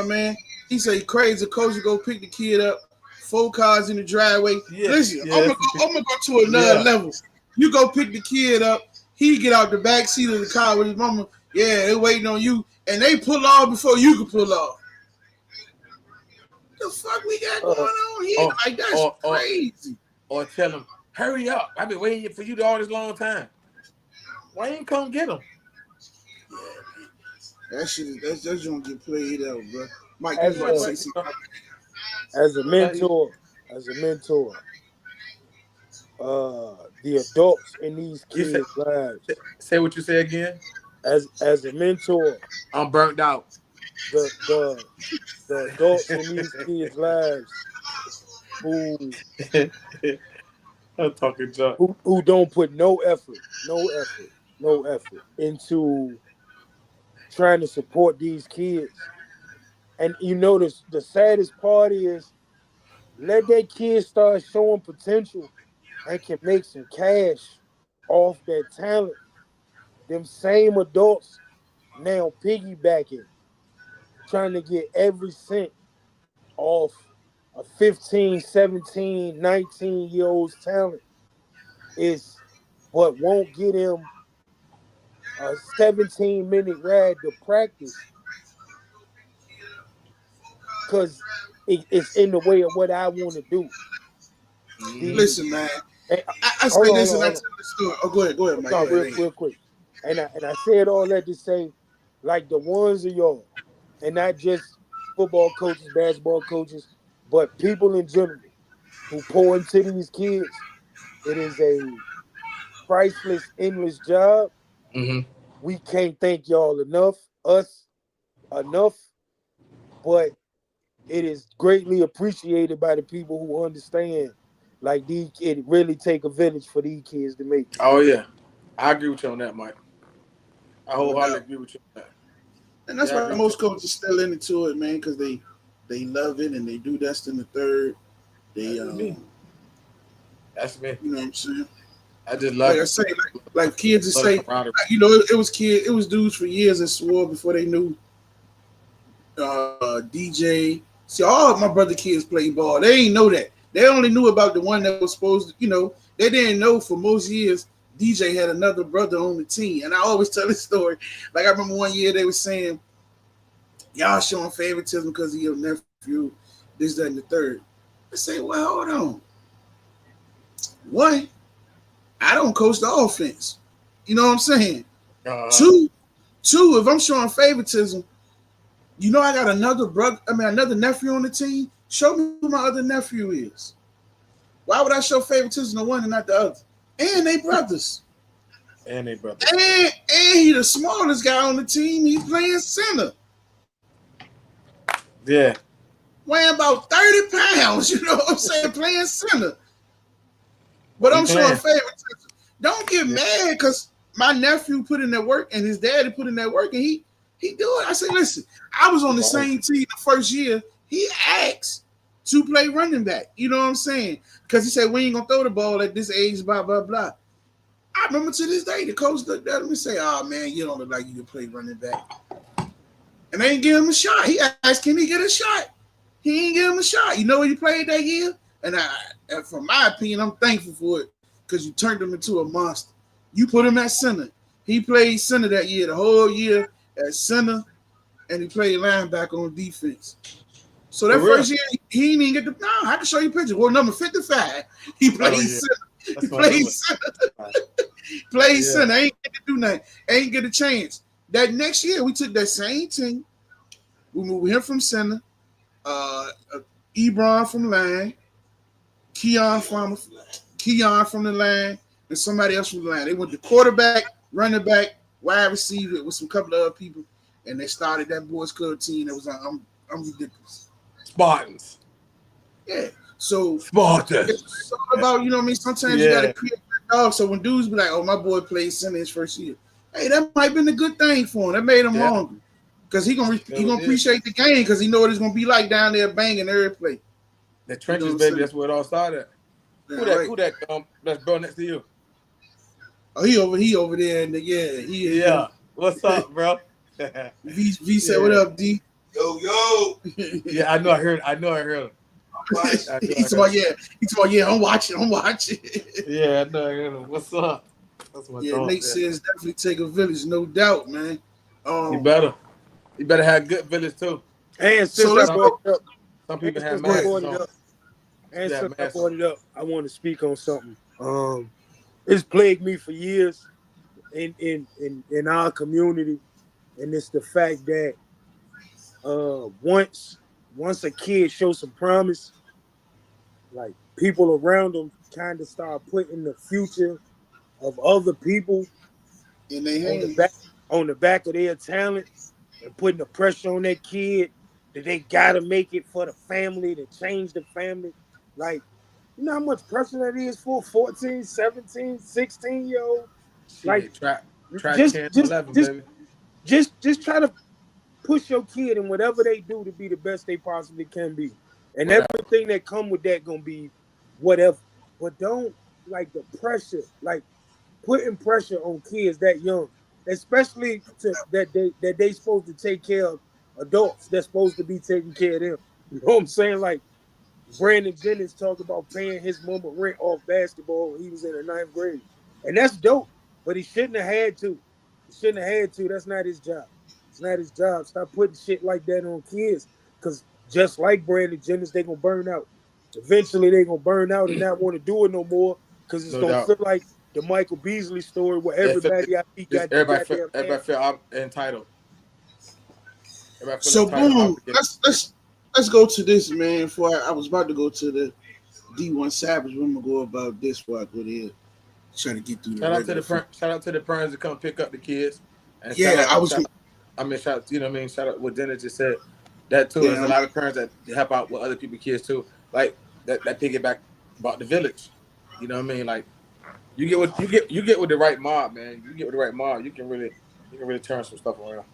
A: man. He say crazy. Coach will go pick the kid up. 4 cars in the driveway. Yeah, listen, I'm gonna go to another level. You go pick the kid up. He get out the back seat of the car with his mama. Yeah, they waiting on you, and they pull off before you can pull off. the fuck we got going on here? Like that's crazy.
C: Or tell them, hurry up. I've been waiting for you all this long time. Why ain't come get them?
A: That shit, that's gonna get played out, bro. Mike,
B: as
A: you about to say something?
B: a mentor, the adults in these kids' lives.
C: Say what you say again.
B: As a mentor,
C: I'm burnt out.
B: The adults in these kids' lives who
C: I'm talking junk.
B: Who don't put no effort into trying to support these kids. And you notice the saddest part is let that kid start showing potential and can make some cash off that talent. Them same adults now piggybacking, trying to get every cent off a 15, 17, 19-year-old's talent is what won't get him a 17-minute ride to practice because it's in the way of what I want to do.
A: Listen, man. I say this and I tell the story. Oh, go ahead, Mike.
B: No, real quick. And I said all that to say, like the ones of y'all, and not just football coaches, basketball coaches, but people in general who pour into these kids. It is a priceless, endless job.
C: Mm-hmm.
B: We can't thank y'all enough, but it is greatly appreciated by the people who understand. Like it really take a village for these kids to make it.
C: Oh yeah, I agree with you on that, Mike. I wholeheartedly agree with you on that.
A: And that's why most coaches still into it, man, because they love it and they do that's in the third.
C: That's me.
A: You know what I'm saying?
C: I just love
A: like
C: it.
A: I say, like kids that say, it was dudes for years that swore before they knew DJ. See, all of my brother kids play ball. They ain't know that. They only knew about the one that was supposed to, they didn't know for most years DJ had another brother on the team. And I always tell this story. Like I remember one year they were saying, y'all showing favoritism because of your nephew, this, that, and the third. I say, well, hold on. One, I don't coach the offense. You know what I'm saying? Two, if I'm showing favoritism, I got another nephew on the team. Show me who my other nephew is. Why would I show favoritism to one and not the other? And they brothers. And he the smallest guy on the team. He's playing center.
C: Yeah.
A: Weighing about 30 pounds, you know what I'm saying? Playing center. But I'm showing favoritism. Don't get mad because my nephew put in that work and his daddy put in that work and he do it. I say, listen, I was on the same team the first year. He asked to play running back. You know what I'm saying? Because he said, we ain't going to throw the ball at this age, blah, blah, blah. I remember to this day, the coach looked at him and say, oh, man, you don't look like you can play running back. And they ain't give him a shot. He asked, can he get a shot? He ain't give him a shot. You know what he played that year? And from my opinion, I'm thankful for it because you turned him into a monster. You put him at center. He played center that year, the whole year at center, and he played linebacker on defense. So that first year, he didn't even get I can show you pictures. Well, number 55, he played center. He played center. Played center. Ain't get to do nothing. Ain't get a chance. That next year, we took that same team. We moved him from center. Ebron from line. Keon from the line. And somebody else from the line. They went to quarterback, running back, wide receiver with some couple of other people. And they started that boys club team that was I'm ridiculous.
C: Spartans.
A: Yeah. So
C: Spartans.
A: It's all about, you know what I mean? Sometimes you gotta create that dog. So when dudes be like, oh, my boy played center his first year. Hey, that might have been a good thing for him. That made him hungry. Because he gonna appreciate the game because he know what it's gonna be like down there banging every play.
C: The trenches, baby, that's where it all started.
A: Yeah,
C: who that that's bro next to you?
A: Oh, he over there in the
C: Yeah. What's up, bro?
A: V said, what up, D?
D: Yo.
C: Yeah, I know I heard him.
A: He told me, I'm watching.
C: Yeah, I know I heard him. What's up? That's my dog.
A: Nate says definitely take a village, no doubt, man.
C: You better have a good village too.
B: And
C: Some people have
B: since I
C: masks
B: brought it
C: on.
B: up, and
C: Yeah,
B: since I
C: masks
B: brought
C: on.
B: it up, I want to speak on something. It's plagued me for years in our community, and it's the fact that once a kid shows some promise, like people around them kind of start putting the future of other people
A: in their
B: on the
A: hands.
B: back of their talent and putting the pressure on that kid that they gotta make it for the family to change the family. Like, you know how much pressure that is for a 14, 17, 16 year old? Like,
C: Shit, try
B: just
C: 10
B: just
C: 11,
B: just
C: baby.
B: just try to push your kid in whatever they do to be the best they possibly can be. And
C: Whatever.
B: everything that come with that gonna be whatever. But don't like the pressure, like putting pressure on kids that young, especially to that they supposed to take care of adults that's supposed to be taking care of them. You know what I'm saying? Like Brandon Jennings talked about paying his mama rent off basketball when he was in the ninth grade. And that's dope, but he shouldn't have had to. He shouldn't have had to. That's not his job. It's not his job. Stop putting shit like that on kids. Because just like Brandon Jennings, they going to burn out. Eventually, they going to burn out and not want to do it no more because it's
C: No
B: going to
C: doubt.
B: feel like the Michael Beasley story where
C: If
B: everybody I beat
C: just
B: got their goddamn
C: everybody
B: hands.
C: feel entitled. Everybody feel
A: So
C: entitled,
A: boom,
C: obligated.
A: let's go to this, man. Before I was about to go to the D1 Savage, I'm gonna go about this before I go there. Try to get through the regular.
C: Shout out to the parents that come pick up the kids, and
A: Yeah, I was.
C: shout out, you know what I mean? Shout out what Dennis just said. That too. There's
A: Yeah,
C: a lot of parents that help out with other people's kids too. Like that piggyback about the village. You know what I mean? Like you get with the right mob, man. You get with the right mob, you can really turn some stuff around.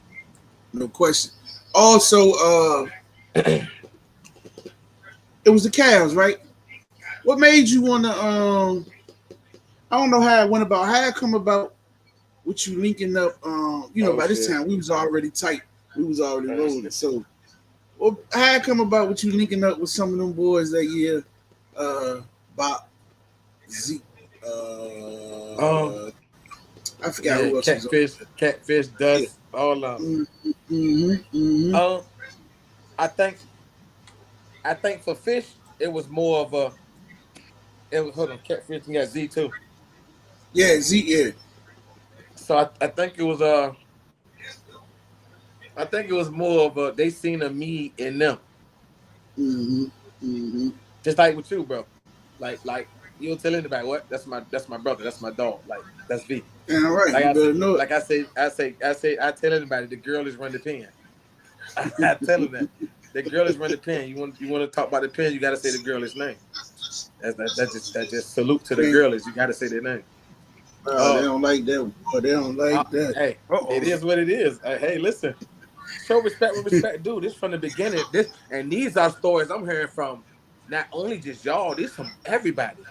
A: no question. Also, it was the Cavs, right? What made you wanna? I don't know how it went about. How it come about with you linking up?
C: Oh
A: By this
C: shit.
A: time we was already tight. We was already rolling. So, well, how it come about with you linking up with some of them boys that year? Bob, Zeke,
C: Um,
A: I forgot
C: yeah,
A: who else was on.
C: catfish,
A: Yeah.
C: dust, all of them.
A: Mm-hmm.
C: Um, I think for fish, it was more of a. It was hold on, catfish and got Z too.
A: Yeah, Zeke. Yeah.
C: So I think it was I think it was more of a they seen a me in them,
A: Mm-hmm. Mm-hmm.
C: just like with you, bro. Like you'll tell anybody what that's my brother, that's my dog. Like that's V.
A: And all right, you better know it.
C: I tell anybody the girl is run the pen. I tell them that the girl is run the pen. You want to talk about the pen, you got to say the girl's name. That just salute to the
A: Man,
C: girlies. You got to say their name.
A: they
C: Oh,
A: don't like that. Boy, they don't like that.
C: hey, it is what it is. Hey, listen, show respect with respect, dude. This from the beginning. These are stories I'm hearing from not only just y'all. This from everybody.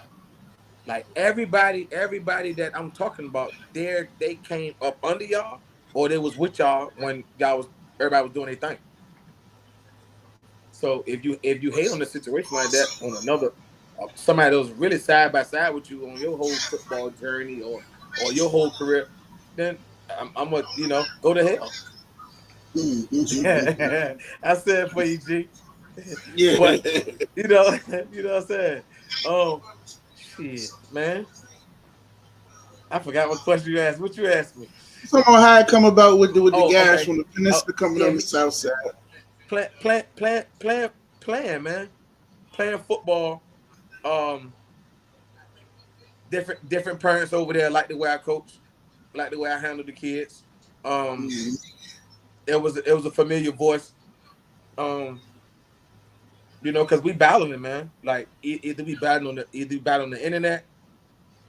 C: Like everybody that I'm talking about, they came up under y'all, or they was with y'all when everybody was doing their thing. So if you hate on a situation like that on another somebody that was really side by side with you on your whole football journey or your whole career, then I'm gonna go to hell. I said for you, G.
A: Yeah.
C: But you know what I'm saying. Um, shit, man. I forgot what question you asked. What you asked me?
A: Some on how it come about with the
C: Oh,
A: guys
C: okay.
A: from the
C: Oh,
A: peninsula coming
C: yeah,
A: on the south side.
C: playing, man. Playing football. Um, different parents over there like the way I coach, like the way I handle the kids. Um,
A: Mm-hmm.
C: it was a familiar voice. Um, because we battling, man. Like either we battle on the internet.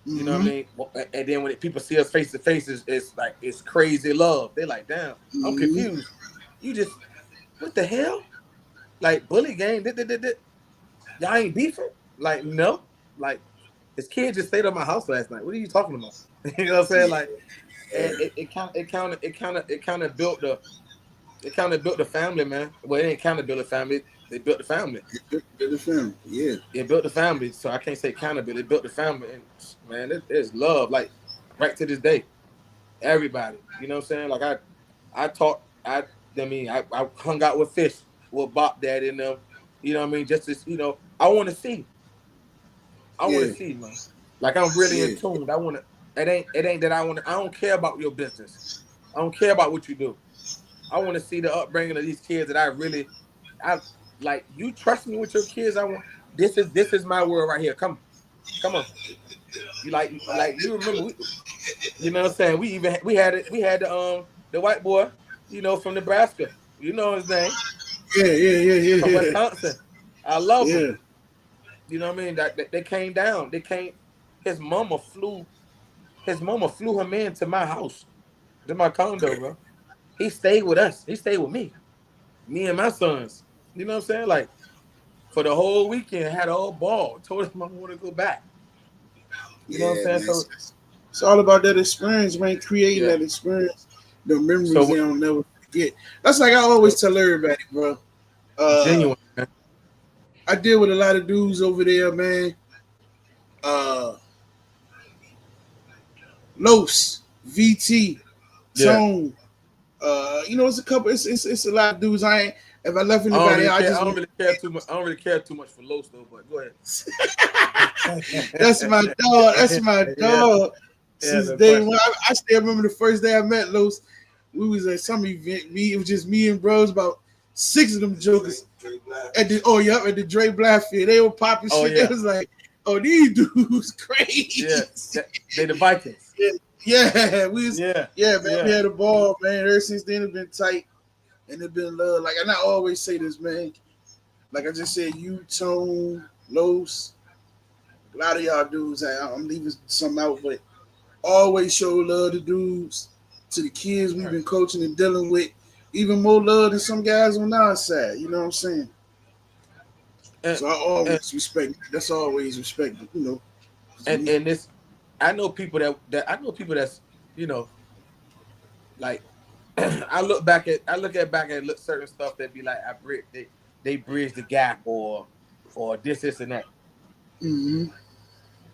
C: You know what I
A: Mm-hmm.
C: mean? And then when people see us face to face, it's like it's crazy love. They like, damn, I'm
A: Mm-hmm.
C: confused. You just what the hell? Like bully game? Y'all ain't beefing? Like no. Like his kid just stayed at my house last night. What are you talking about? You know what I'm saying? Like, and it kind of built the family, man. Well, it ain't kind of built a family. They built the family.
A: The family. Yeah.
C: It built the family. So I can't say kind of built. It built the family, and man, it's love. Like right to this day, everybody. You know what I'm saying? Like I talked. I hung out with Fish, with Bob Dad and them. You know what I mean? Just as you know, I want to see. I want to see, man. Like I'm really in tune. I want to. It ain't that I want to. I don't care about your business. I don't care about what you do. I want to see the upbringing of these kids that I like. You trust me with your kids. I want. This is my world right here. Come on. You like you remember? You know what I'm saying? We had the white boy, you know, from Nebraska. You know his name. From
A: Yeah.
C: Wisconsin. I love him.
A: Yeah.
C: You know what I mean? That they came down. They came. His mama flew him into my house, to my condo, bro. He stayed with us. He stayed with me and my sons. You know what I'm saying? Like for the whole weekend, had a whole ball. Told him I want to go back. You know what I'm saying?
A: Man.
C: So
A: it's all about that experience, man. Creating that experience, the memories they don't never forget. That's like I always tell everybody, bro.
C: Genuine, man.
A: I deal with a lot of dudes over there, man. Los, VT, Tone. You know, it's a couple. It's a lot of dudes. If I left anybody,
C: I don't really care too much. I don't really care too much for Los though. But go ahead.
A: That's my dog. That's my dog. Since day one, I still remember the first day I met Los. We was at some event. It was just me and bros. About 6 of them jokers at the Dre Blackfield. They were popping shit.
C: Yeah.
A: They was like, "Oh, these dudes crazy."
C: Yeah, they the Vikings.
A: Yeah, we was.
C: Yeah,
A: man. We had a ball, man. Ever since then, it's been tight and it's been love. Like, and I always say this, man. Like I just said, you, Tone, Los, a lot of y'all dudes. I'm leaving some out, but always show love to dudes, to the kids we've been coaching and dealing with. Even more love than some guys on our side. You know what I'm saying? So I always respect. That's always respect. You know.
C: And this, I know people that's you know, like I look back at certain stuff that be like they bridge the gap or this and that.
A: Mm-hmm.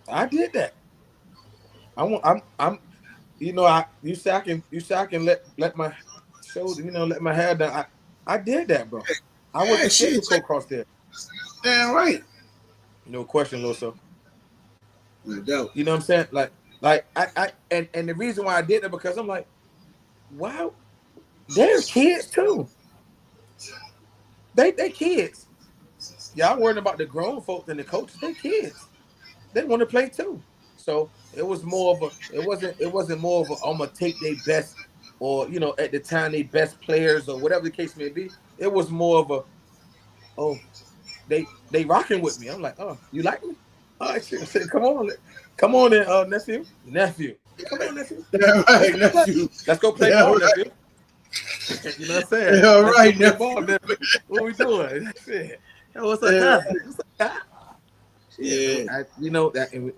C: I did that. I'm you know you say I can let my shoulder, you know, let my hair down. I did that, bro. I went to shit to cross there.
A: Damn right.
C: No question, Loso.
A: No doubt.
C: You know what I'm saying? Like I and the reason why I did that because I'm like, wow, they're kids too. They kids. Y'all worrying about the grown folks and the coaches. They kids. They want to play too. So it was more of a. It wasn't more of a. I'm gonna take their best, or you know, at the time they best players or whatever the case may be. It was more of a. Oh, they rocking with me. I'm like, oh, you like me? Oh, shit, come on, then, nephew. Come on, nephew.
A: Yeah, right, nephew.
C: Let's go play ball, nephew. You know what I'm saying?
A: Yeah, right, nephew.
C: Ball, nephew. What we doing? That's it. Yo, what's up, cousin?
A: Yeah,
C: you know that, and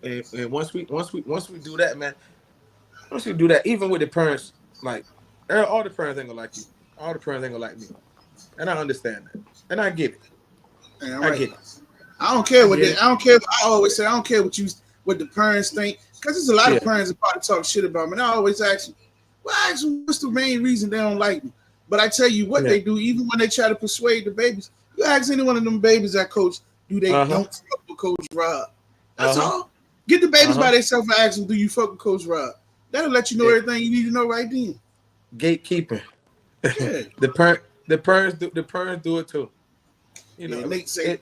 C: once we do that, man. Once we do that, even with the parents, like all the parents ain't gonna like you. All the parents ain't gonna like me, and I understand that, and I get it.
A: yeah,
C: right. I get it.
A: I don't care what they. I don't care. I always say I don't care what the parents think, because there's a lot of parents that probably talk shit about me. And I always ask them, what's the main reason they don't like me? But I tell you what they do, even when they try to persuade the babies. You ask any one of them babies I coach, do they don't fuck with Coach Rob? That's all. Get the babies by themselves and ask them, do you fuck with Coach Rob? That'll let you know everything you need to know right then.
C: Gatekeeping.
A: Yeah.
C: the parents do it too. You know,
A: Nate say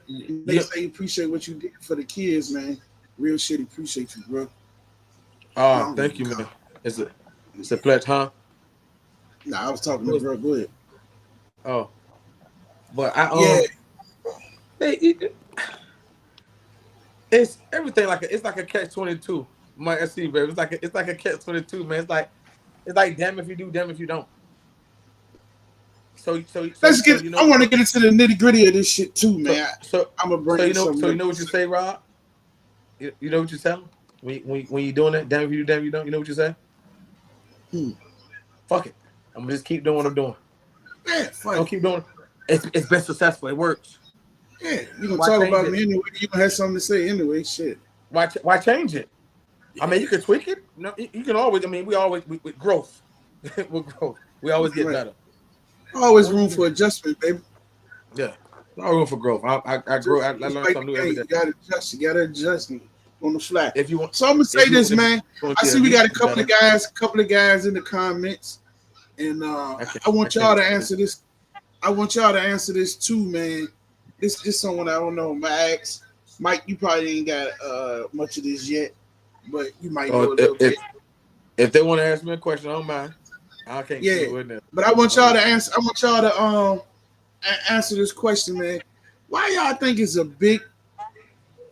A: appreciate what you did for the kids, man. Real shit, appreciate you, bro.
C: Oh, thank you, man. It's a pledge, huh?
A: Nah, I was talking to bro. Go ahead.
C: Oh, but it's everything it's like a catch-22. My SC, baby. It's like a catch-22, man. It's like damn if you do, damn if you don't. So
A: let's get.
C: You know,
A: I want to get into the nitty-gritty of this shit too, man. So I'm gonna bring.
C: So you know what you say, Rob? You know what you tell them when you doing that? Damn if you do, damn if you don't. You know what you say? Fuck it. I'm gonna just keep doing what I'm doing.
A: Yeah, fuck.
C: Don't keep doing. It's been successful. It works.
A: Yeah, you gonna talk about me anyway. You gonna have something to say anyway. Shit.
C: Why change it? I mean, you can tweak it. No, you can always. I mean, with growth. With growth, we always get better.
A: Always room for adjustment, baby.
C: Yeah. No room for growth. I grow. I learn something new every day.
A: You gotta adjust on the fly.
C: If you want,
A: so I'm gonna say this, man. I see we got a couple
C: better.
A: of guys in the comments, and I want y'all to answer this. I want y'all to answer this too, man. This is someone I don't know, Max. Mike, you probably ain't got much of this yet, but you might know a little bit.
C: If they want to ask me a question, I don't mind. I can't.
A: Yeah, but I want y'all to answer. I want y'all to answer this question, man. Why y'all think it's a big?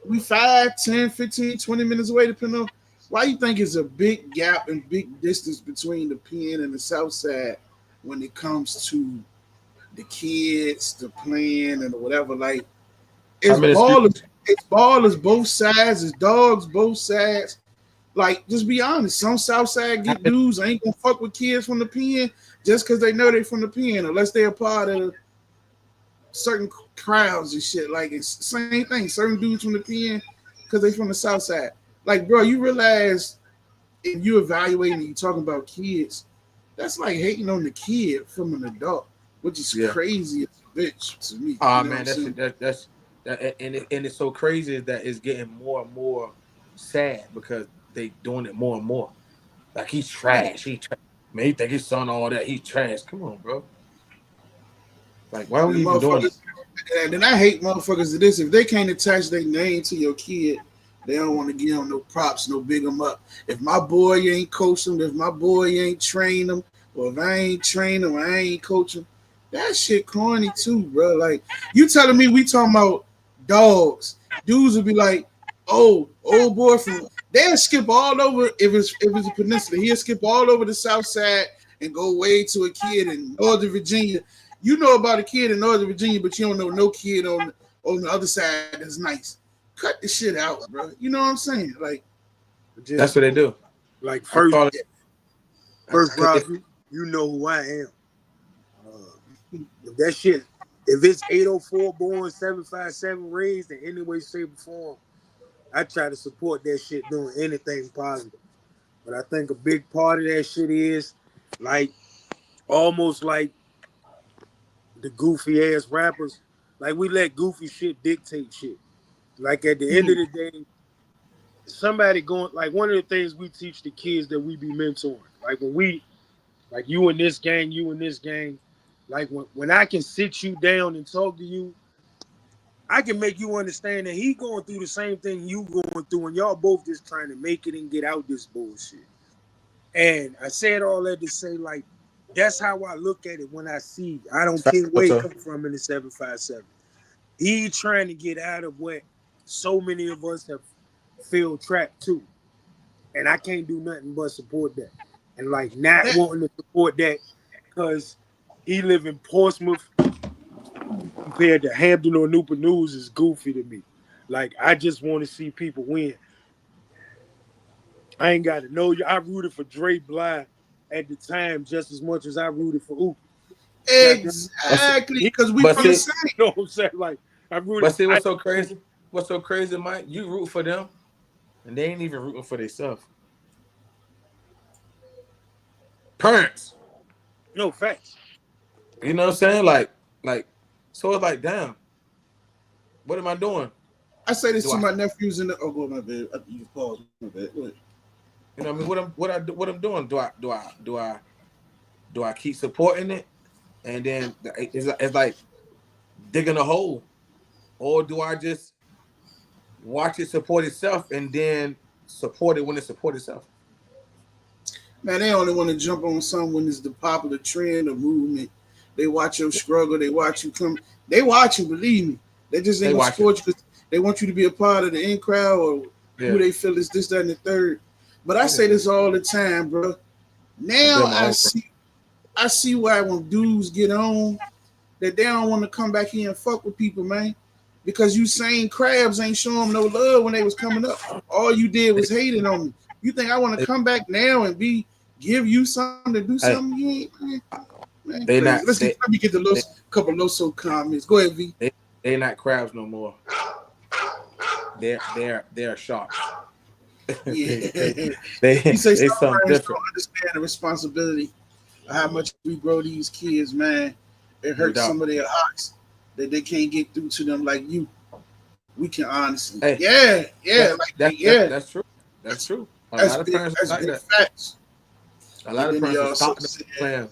A: We 5, 10, 15, 20 minutes away, depending on. Why you think it's a big gap and big distance between the PN and the South Side when it comes to the kids, the playing, and whatever? Like, it's ballers both sides, it's dogs both sides. Like, just be honest. Some Southside get dudes ain't gonna fuck with kids from the pen just because they know they from the pen, unless they're a part of certain crowds and shit. Like, it's the same thing. Certain dudes from the pen because they from the Southside. Like, bro, you realize if you evaluating and you talking about kids, that's like hating on the kid from an adult, which is crazy as a bitch to me.
C: Oh man, that's and it's so crazy that it's getting more and more sad because they doing it more and more. Like, he's trash. Man, he think his son all that. He's trash. Come on, bro. Like, why are we even doing it?
A: And then I hate motherfuckers to this. If they can't attach their name to your kid, they don't want to give them no props, no big them up. If my boy ain't coach him, if my boy ain't train him, or if I ain't train him, I ain't coach him, that shit corny too, bro. Like, you telling me we talking about dogs. Dudes would be like, oh, old boy from... They'll skip all over if it's a peninsula. He'll skip all over the South Side and go way to a kid in Northern Virginia. You know about a kid in Northern Virginia, but you don't know no kid on the other side that's nice. Cut the shit out, bro. You know what I'm saying? Like,
C: that's what they do.
B: Like, first, Rob, you know who I am. If that shit, if it's 804 born, 757 raised in any way, shape, or form, I try to support that shit doing anything positive. But I think a big part of that shit is like almost like the goofy ass rappers. Like, we let goofy shit dictate shit. Like, at the end of the day, somebody going, like, one of the things we teach the kids that we be mentoring. Like, when we, like, you in this gang, like, when I can sit you down and talk to you, I can make you understand that he going through the same thing you going through, and y'all both just trying to make it and get out this bullshit. And I said all that to say, like, that's how I look at it when I see. I don't care where he come from in the 757. He trying to get out of what so many of us have feel trapped too. And I can't do nothing but support that. And like, not wanting to support that because he live in Portsmouth compared to Hampton or Newport News is goofy to me. Like, I just want to see people win. I ain't got to know you. I rooted for Dre Bly at the time just as much as I rooted for Oop.
A: Exactly, because we from the same.
B: You know what I'm saying? Like, I rooted.
C: But see, what's so crazy? What's so crazy, Mike? You root for them, and they ain't even rooting for themselves. Parents.
B: No facts.
C: You know what I'm saying? Like, so it's like, damn, what am I doing?
A: I say this to my nephews in the. Oh, go my bad. You pause. My bad. Go ahead.
C: You know what I mean? What I'm doing? Do I keep supporting it, and then it's like digging a hole, or do I just watch it support itself and then support it when it supports itself?
A: Man, they only want to jump on something when it's the popular trend or movement. They watch your struggle. They watch you come. They watch you. Believe me. They just ain't gonna support you because they want you to be a part of the in crowd or who they feel is this, that, and the third. But I say this all the time, bro. Now I see why when dudes get on that they don't want to come back here and fuck with people, man. Because you saying crabs ain't showing them no love when they was coming up. All you did was hating on me. You think I want to come back now and give you something to do something? You ain't, man.
C: They not.
A: Let me get the couple Loso comments. Go ahead, V.
C: They not crabs no more. They're sharks.
A: Yeah.
C: they
A: say
C: something different.
A: Don't understand the responsibility of how much we grow these kids, man. It hurts some of their hearts. that they can't get through to them like you. We can honestly,
C: Hey, that's true. That's true. A lot of parents
A: that's
C: like
A: big
C: that.
A: facts.
C: A lot
A: And
C: of
A: then he
C: parents are
A: also
C: stopping
A: said,
C: playing.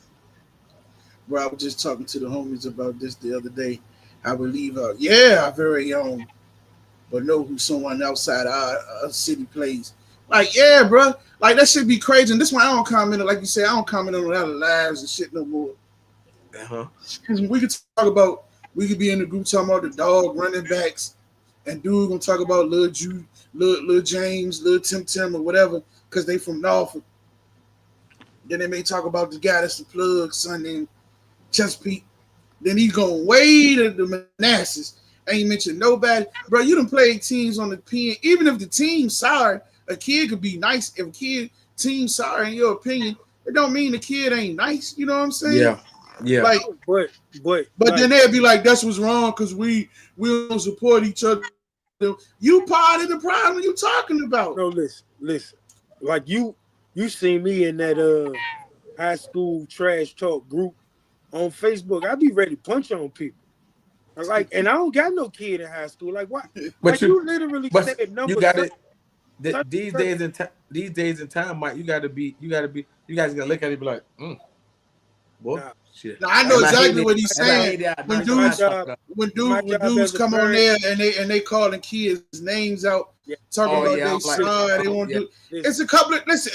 A: bro, I was just talking to the homies about this the other day. I would leave out, yeah, our very own, but know who someone outside our city plays. Like, yeah, bro, like that should be crazy. And this one, I don't comment on, like you said, I don't comment on other lives and shit no more. We could talk about, we could be in the group talking about the dog running backs, and dude gonna talk about Lil James, Lil Tim or whatever, because they from Norfolk. Then they may talk about the guy that's the plug, son named Chesapeake. Then he's going way to the Manassas. Ain't mentioned nobody. Bro, you done played teams on the pen. Even if the team's sorry, a kid could be nice. If a kid team's sorry in your opinion, it don't mean the kid ain't nice. You know what I'm saying?
C: Yeah.
A: Like,
B: but
A: but
B: like,
A: then they'd be like, that's what's wrong because we don't support each other. You part of the problem you talking about.
B: no, listen. Like you see me in that high school trash talk group on Facebook. I be ready to punch on people. Like, and I don't got no kid in high school. Like, what?
C: But
B: Like, you literally
C: but
B: said
C: you
B: number
C: got
B: such,
C: it. These
B: such.
C: days in time, Mike, you guys gotta look at it and be like, boy,
B: Nah,
C: shit.
A: Now I know
C: Am I
A: exactly
C: hating
A: what
C: it?
A: he's
C: Am I
A: saying.
C: hating it?
A: When
C: Knock your
B: my
C: ass
A: dudes
C: fuck
B: job,
C: up.
B: my
A: when
B: job
A: dudes
B: as a
A: come on
B: parent.
A: there and they calling kids names out,
B: Yeah,
A: talking
C: Oh
A: about
C: yeah,
A: they
C: I'm like,
A: sorry, they won't
C: yeah,
A: do.
B: listen,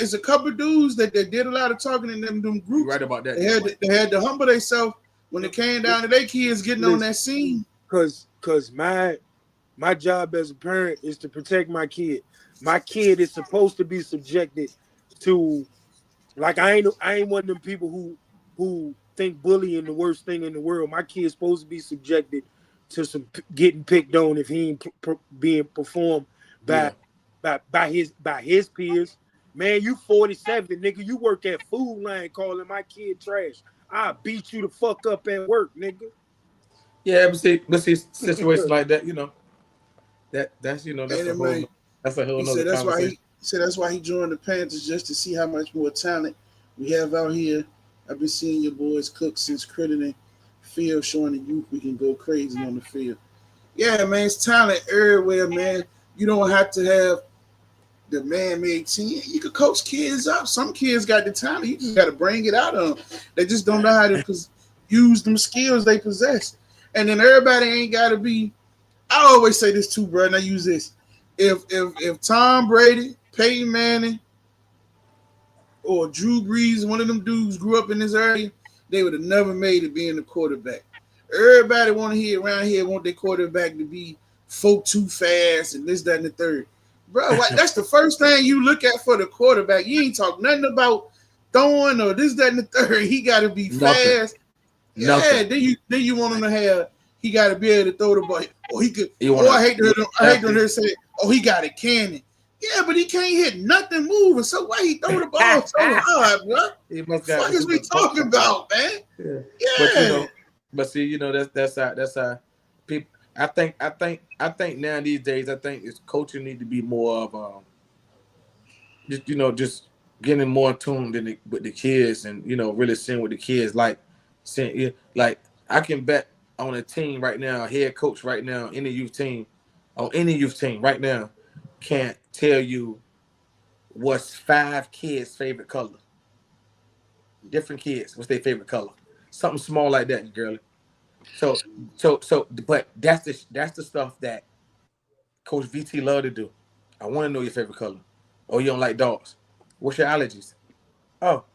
A: It's a couple of dudes that did a lot of talking in them
C: you're
A: groups.
C: right about that
A: They
C: though,
A: had
C: Mike.
A: to humble themselves when it came down to their kids getting on
B: listen,
A: that scene.
B: cause my job as a parent is to protect my kid. My kid is supposed to be subjected to, like, I ain't one of them people who think bullying the worst thing in the world. My kid's supposed to be subjected to some getting picked on if he ain't being performed by
C: Yeah.
B: his peers. Man, you 47, nigga. You work at Food Line calling my kid trash. I beat you the fuck up at work, nigga.
C: Yeah, but see, situations like that, that's
A: And
C: that's a
A: then
C: whole
A: man,
C: that's a whole
A: he
C: nother
A: said
C: conversation.
A: that's why he joined the Panthers just to see how much more talent we have out here. I've been seeing your boys cook since Crittenden Field, showing the youth we can go crazy on the field. Yeah, man, it's talent everywhere, man. You don't have to have the man-made team. You could coach kids up. Some kids got the talent. You just got to bring it out of them. They just don't know how to use them skills they possess. And then everybody ain't got to be. I always say this too, bro, and I use this. If Tom Brady, Peyton Manning, or Drew Brees, one of them dudes grew up in this area, they would have never made it being the quarterback. Everybody want to hear around here want their quarterback to be folk too fast and this, that, and the third. Bro, that's the first thing you look at for the quarterback. You ain't talk nothing about throwing or this, that, and the third. He got to be
C: Nothing.
A: fast. Yeah,
C: Nothing.
A: then you want him to have. He got to be able to throw the ball. Or he could.
C: You
A: Oh,
C: wanna
A: I hate to hear say, "Oh, he got a cannon." Yeah, but he can't hit nothing moving. So why he throw the ball so hard, bro?
C: He
A: What
C: must
A: the
C: got
A: fuck is we talking about, man?
C: Yeah. But
A: Yeah.
C: that's how people. I think now these days it's coaching need to be more of just getting more in tune with the kids and really seeing what the kids like. Seeing like I can bet on a team right now, a head coach right now, any youth team right now, can't tell you what's 5 kids' favorite color. Different kids, what's their favorite color? Something small like that, girlie. But that's the stuff that Coach VT love to do. I want to know your favorite color. Oh, you don't like dogs. What's your allergies? Oh,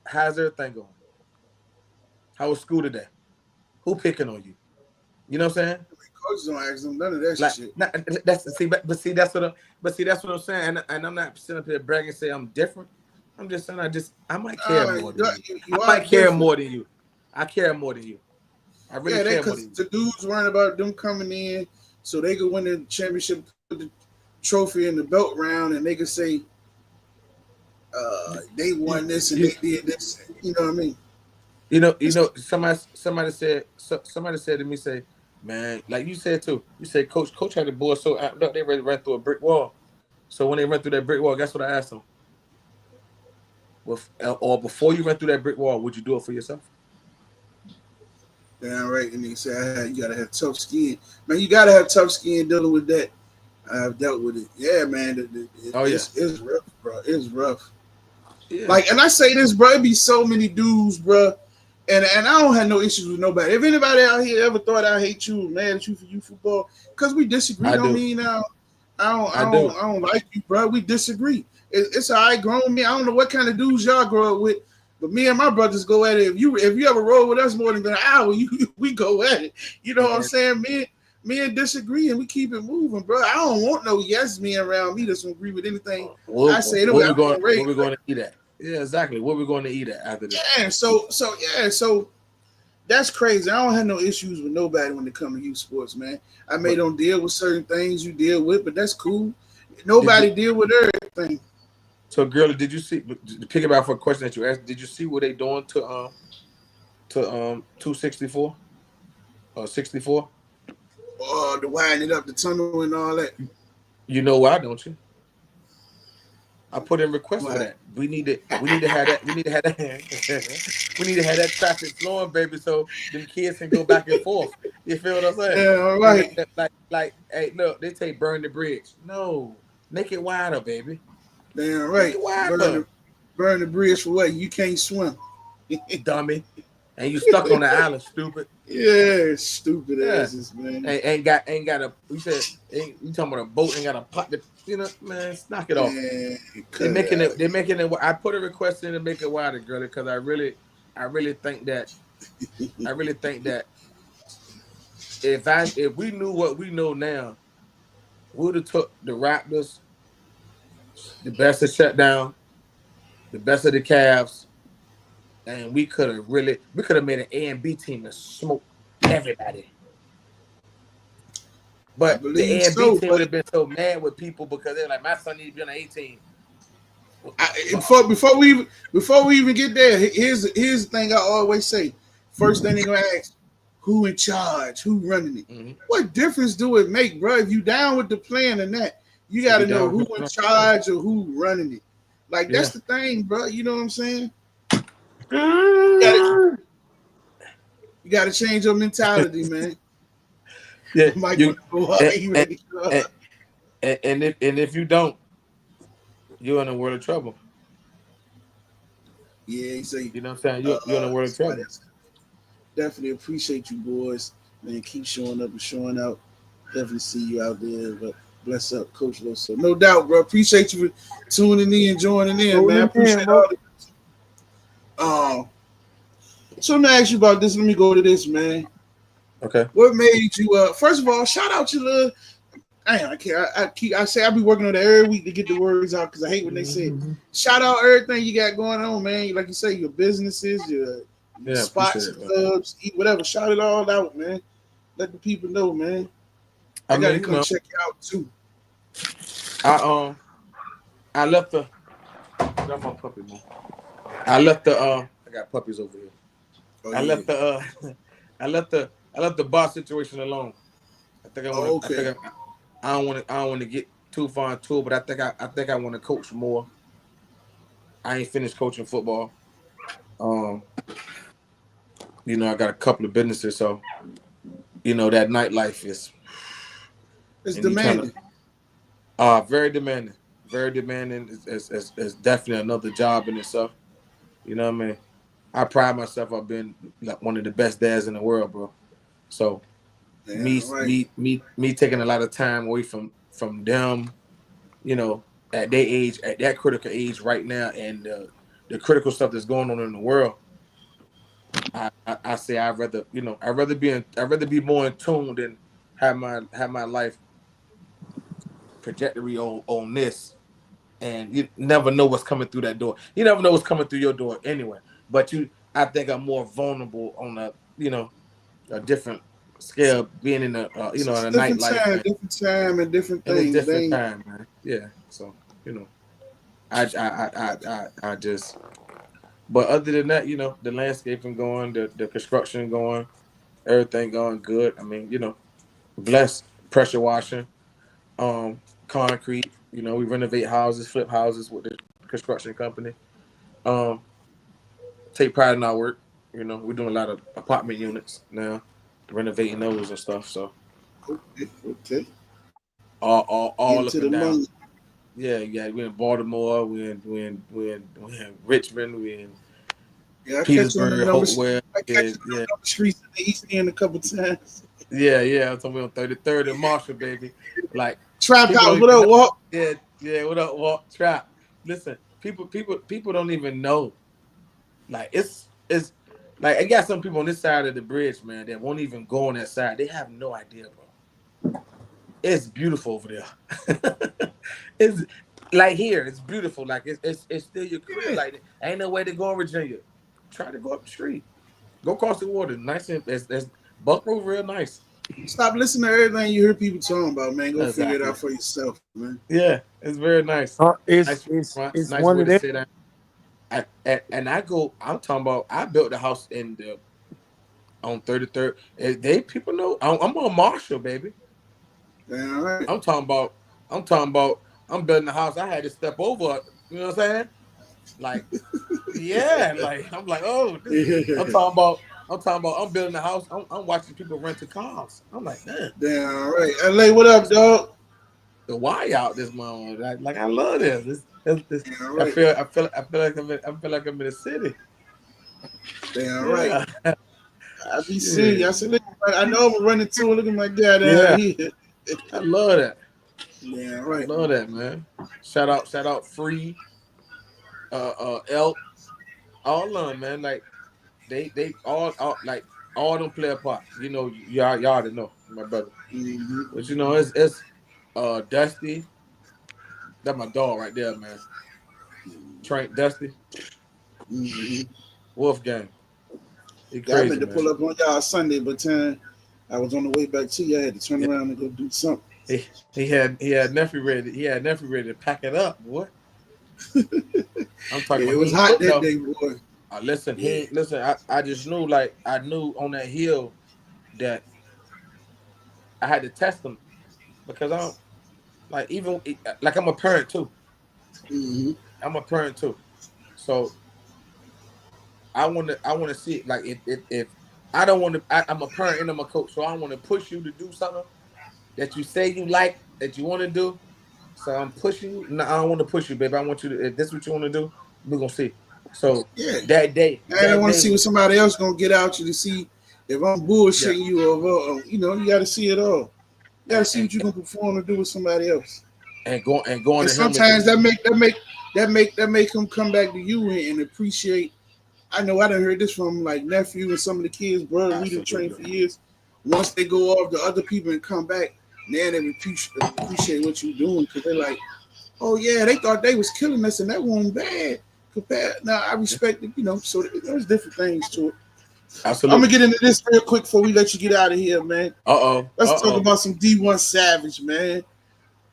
C: how's everything going? How was school today? Who picking on you? You know what I'm saying?
A: Coaches don't ask them none of that
C: Like
A: shit.
C: that's see, but see that's what I'm saying. And I'm not sitting up here bragging and say I'm different. I'm just saying I might care more than you. I
A: You are
C: might care
A: different.
C: more than you. I care more than you. I really
A: Yeah, they
C: care more than
A: because
C: you.
A: the dudes worrying about them coming in so they could win the championship, put the trophy in the belt round, and they could say they
C: You,
A: won this and
C: you,
A: they did this. You know what I mean?
C: somebody said to me, say, man, like you said too. You said coach had the boys so amped up they ready to run through a brick wall. So when they run through that brick wall, guess what I asked them? Or before you run through that brick wall, would you do it for yourself?
A: Damn right. And they say you gotta have tough skin. Man, you gotta have tough skin dealing with that. I've dealt with it. Yeah, man.
C: Oh yeah,
A: It's rough, bro. It's rough.
C: yeah.
A: Like, and I say this, bro. It be so many dudes, bro. And I don't have no issues with nobody. If anybody out here ever thought I hate you, mad at you for you football, because we disagree,
C: I
A: don't
C: do.
A: mean now
C: I do.
A: I don't like you, bro. We disagree. It's all right, grown me. I don't know what kind of dudes y'all grow up with, but me and my brothers go at it. If you ever roll with us more than an hour, we go at it. You know what I'm
C: Man,
A: saying? Me and disagree, and we keep it moving, bro. I don't want no yes men around me that don't agree with anything I say. The way I'm gonna raise.
C: Where we going to eat at? Yeah, exactly. What we going to eat at after this?
A: Yeah, so that's crazy. I don't have no issues with nobody when it comes to youth sports, man. I may
C: But
A: don't deal with certain things you deal with, but that's cool.
C: did you?
A: Nobody deal with everything.
C: So, girl, did you see? To pick up for a question that you asked, did you see what they doing to 264 or 64?
A: To wind it up, the tunnel and all that.
C: You know why, don't you? I put in requests for
A: Why?
C: that. We need to have that. We need to have that. We need to have that traffic flowing, baby, so them kids can go back and forth. You feel what I'm saying?
A: Yeah, all
C: And
A: right.
C: hey, look, they say burn the bridge. No, make it wider, baby.
A: Damn
C: Make
A: right.
C: it wider,
A: Burn the bridge for what? You can't swim.
C: dummy. And you stuck on the island, stupid.
A: Yeah, stupid
C: Yeah.
A: asses, man.
C: Ain't got a. We said you talking about a boat ain't got a pot. Man, knock it off.
A: Man,
C: They're making it. They're making it. I put a request in to make it wider, girl, because I really think that. I really think that if we knew what we know now, we would have took the Raptors, the best of shutdown, the best of the Cavs, and we could have made an A and B team and smoked everybody.
A: I
C: But the
A: believe
C: A and B
A: so.
C: team would have been so mad with people because they're like, my son needs to be on the A team.
A: Before we even get there, here's the thing I always say. First thing they gonna ask, who in charge? Who running it?
C: Mm-hmm.
A: What difference do it make, bro? If you down with the plan and that, you got to know who in charge or who running it. Like that's the thing, bro. You know what I'm saying? You gotta change your mentality, man.
C: Yeah,
A: Mike want to go up. He ready to go up.
C: And if you don't, you're in a world of trouble.
A: Yeah, he say.
C: You know what I'm saying? You're in a world of trouble.
A: Definitely appreciate you, boys. Man, keep showing up and showing out. Definitely see you out there. But bless up, Coach Lo. So no doubt, bro. Appreciate you for tuning in and joining in, man. I appreciate all the. So let me ask you about this. Let me go to this, man.
C: Okay.
A: What made you? First of all, shout out your little. I can't. I say I be working on that every week to get the words out because I hate when they say shout out everything you got going on, man. Like you say, your businesses, your spots, clubs, eat whatever. Shout it all out, man. Let the people know, man. I gotta come check you out too.
C: I left the. Got my puppy, man. I left the. I got puppies over here. Oh, I left the. I left the bar situation alone. I think I want. Okay. I don't want to get too far into it, but I think I want to coach more. I ain't finished coaching football. I got a couple of businesses, so that nightlife is.
A: It's demanding.
C: Very demanding. Very demanding. It's definitely another job in itself. You know what I mean? I pride myself on being like one of the best dads in the world, bro. So me taking a lot of time away from them, at their age, at that critical age right now, and the critical stuff that's going on in the world. I say I'd rather be more in tune than have my life trajectory on this, and you never know what's coming through that door. You never know what's coming through your door anyway. But I think I'm more vulnerable on a different scale, being in a in a nightlife,
A: different time, and different things.
C: A different time, man. Yeah. So I just. But other than that, the landscaping going, the construction going, everything going good. I mean, blessed, pressure washing, concrete. We renovate houses, flip houses with the construction company. Take pride in our work. You know, we're doing a lot of apartment units now, renovating those and stuff. So
A: Okay.
C: all
A: Into
C: up
A: the
C: and down.
A: money.
C: Yeah. We're in Baltimore. We're in Richmond. We're in
A: Yeah, I catch you on the
C: Petersburg,
A: number.
C: Hopewell.
A: I catch you on the number streets in the East End a couple times.
C: Yeah. So we're on 33rd and Marshall, baby. Like
A: Trap
C: people
A: House,
C: don't
A: what
C: even
A: up,
C: know.
A: Walt?
C: Yeah. What up, Walt? Trap. Listen, people don't even know. Like it's like I got some people on this side of the bridge, man, that won't even go on that side. They have no idea, bro. It's beautiful over there. It's like here, it's beautiful. Like it's still your crib.
A: Yeah.
C: Like ain't no way to go in Virginia. Try to go up the street. Go across the water. Nice and it's Buckrow real nice.
A: Stop listening to everything you hear people talking about, man. Go figure it
C: Exactly.
A: out for yourself, man.
C: Yeah, it's very nice.
B: It's
C: Nice
B: it's
C: restaurants,
B: it's
C: nice
B: one
C: way
B: of
C: to
B: them.
C: sit down. And I go, I'm talking about I built the house in the on 33rd. They people know I'm on Marshall, baby.
A: Damn right.
C: I'm talking about I'm talking about I'm building a house. I had to step over, you know what I'm saying? Like, yeah, like I'm like, oh, this I'm
A: Yeah.
C: talking about I'm talking about I'm building a house. I'm watching people rent to cars. I'm like, man,
A: Damn right. LA, what up, dog?
C: the why out this moment. Like I love this. This
A: Damn
C: I
A: right.
C: feel I feel I feel like I feel like I'm in the city.
A: Damn right.
C: Yeah.
A: I be seeing you. I
C: Shit.
A: said, look, I know I'm running to it. Look at my dad out
C: Yeah.
A: here.
C: I love that.
A: Damn
C: I
A: right.
C: love that, man. Shout out Free, Elk, all of them, man. Like they all like all them play a part. You know, y'all already know, my brother.
A: Mm-hmm.
C: But you know, it's Dusty. That's my dog right there, man. Trank Dusty,
A: Mm-hmm.
C: Wolfgang. He
A: Yeah, I meant
C: crazy,
A: to
C: man.
A: pull up on y'all Sunday, but I was on the way back to you. I had to turn
C: Yeah.
A: around and go do something.
C: He had nephew ready. He had nephew ready to pack it up, boy. I'm talking
A: Yeah,
C: about
A: it
C: he
A: was
C: ain't
A: hot
C: quit
A: that
C: though.
A: day, boy.
C: Listen, he
A: Yeah.
C: ain't listen. I just knew I knew on that hill that I had to test him because I don't like even like I'm a parent too.
A: Mm-hmm.
C: I'm a parent too. So I want to see it. Like if I don't want to, I'm a parent and I'm a coach, so I want to push you to do something that you say you like that you want to do. So I'm pushing you. No, I don't want to push you, baby. I want you to. If this is what you want to do, we're gonna see. So
A: Yeah. I don't
C: that
A: want to
C: day
A: see what
C: was
A: somebody else gonna get out you to see if I'm
C: yeah,
A: bullshitting you or you know, you got to see it all. You got to
C: and
A: see
C: and,
A: what you can perform to do with somebody else.
C: and going
A: And
C: to him and
A: sometimes
C: just
A: that make him come back to you and appreciate. I know I done heard this from like nephew and some of the kids, brother. We done trained
C: absolutely.
A: for years. Once they go off to other people and come back, now they appreciate what you're doing because they're like, oh yeah, they thought they was killing us and that wasn't bad. Compared now, I
C: Yeah,
A: respect it, you know. So there's different things to it. I'm gonna
C: absolutely.
A: get into this real quick before we let you get out of here, man. Let's talk
C: Uh
A: about some D1 Savage, man.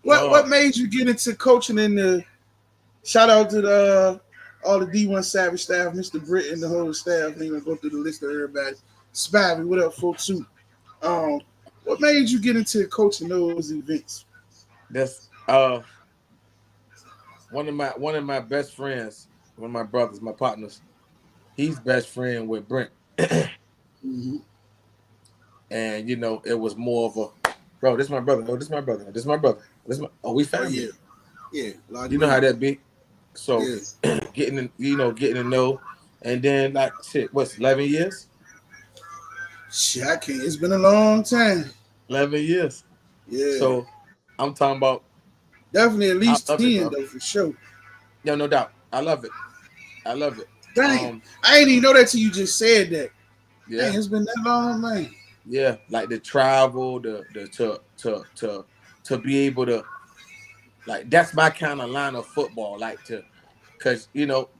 A: What
C: oh.
A: made you get into coaching in the shout out to the all the D1 Savage staff, Mr. Britt and the whole staff. I ain't gonna go through the list of everybody. Spivey, what up, folks? Too. Um, what made you get into coaching those events?
C: That's one of my best friends, one of my brothers, my partners. He's best friend with Brent,
A: Mm-hmm.
C: and you know it was more of a bro. This is my brother. Oh, this is my brother. This is my brother. We
A: Oh
C: family.
A: yeah, yeah, like
C: You know how
A: money.
C: that be. So
A: Yeah,
C: getting to know, and then like shit. What's 11 years?
A: shit, I can't. It's been a long time.
C: 11 years.
A: Yeah,
C: So I'm talking about.
A: definitely at
C: I
A: least
C: love it,
A: 10
C: bro.
A: though for sure.
C: Yeah, no doubt. I love it. I love it.
A: Dang, I ain't even know that till you just said that. Dang,
C: Yeah.
A: it's been that long, man.
C: Yeah, like the travel, the to be able to like that's my kind of line of football, like to because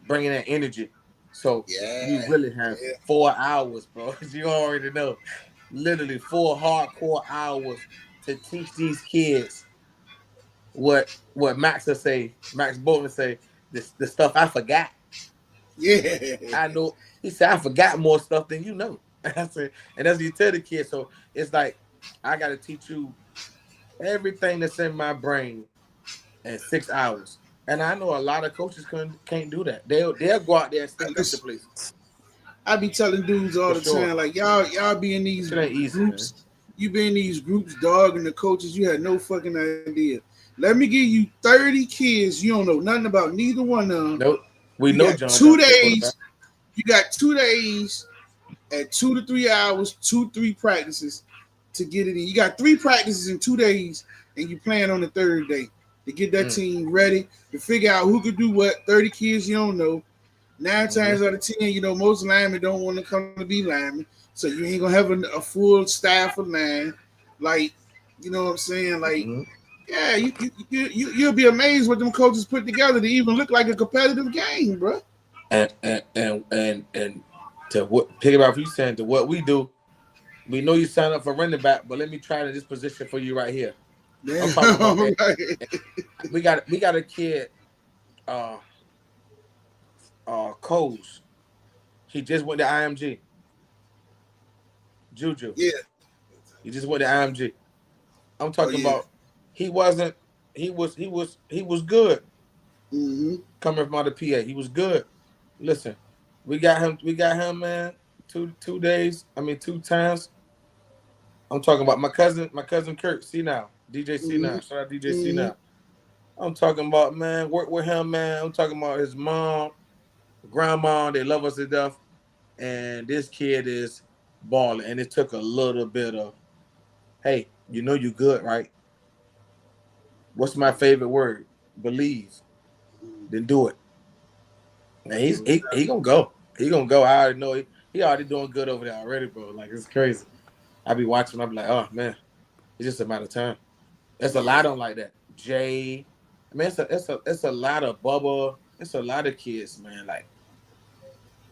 C: bringing that energy. So you
A: Yeah,
C: really have
A: yeah.
C: 4 hours, bro. You already know, literally 4 hardcore hours to teach these kids what Max Bolton say, the stuff I forgot.
A: Yeah.
C: I know. He said, I forgot more stuff than you know. I said, and that's what you tell the kids. So it's like, I got to teach you everything that's in my brain in 6 hours. And I know a lot of coaches can't do that. They'll go out there and stink up the
A: Listen,
C: place.
A: I be telling dudes all
C: For
A: the
C: sure.
A: time, like y'all be in these
C: Shit ain't easy, man.
A: groups. You be in these groups dogging the coaches. You had no fucking idea. Let me give you 30 kids. You don't know nothing about neither one of them.
C: Nope. We
A: You
C: know
A: got
C: John
A: 2
C: Johnson, the quarterback.
A: days. You got 2 days at 2 to 3 hours, 3 practices to get it in. You got 3 practices in 2 days, and you plan on the third day to get that team ready to figure out who could do what. 30 kids you don't know. 9 times out of 10, you know, most linemen don't want to come to be linemen. So you ain't gonna have a full staff of 9. Like, you know what I'm saying? Like, yeah, you'll be amazed what them coaches put together to even look like a competitive game, bro.
C: And to what pick about you saying to what we do, we know you sign up for running back, but let me try this position for you right here. I'm talking about
A: Damn, right.
C: we got a kid, uh Coles. He just went to IMG. Juju.
A: Yeah.
C: He just went to IMG. I'm
A: Oh
C: talking
A: yeah.
C: about he was good
A: Mm-hmm.
C: coming from out of PA. He was good. Listen, we got him, man, 2 times. I'm talking about my cousin Kurt, see now. DJ C
A: Mm-hmm.
C: now. Shout out DJ C
A: Mm-hmm.
C: now. I'm talking about, man, work with him, man. I'm talking about his mom, grandma, they love us to death. And this kid is balling. And it took a little bit of, hey, you know you good, right? What's my favorite word? Believe. Then do it. And he gonna go. He gonna go. I already know he already doing good over there already, bro. Like it's crazy. I be watching, I be like, oh man, it's just a matter of time. It's a lot on like that. Jay, I mean, it's a lot of Bubba. It's a lot of kids, man. Like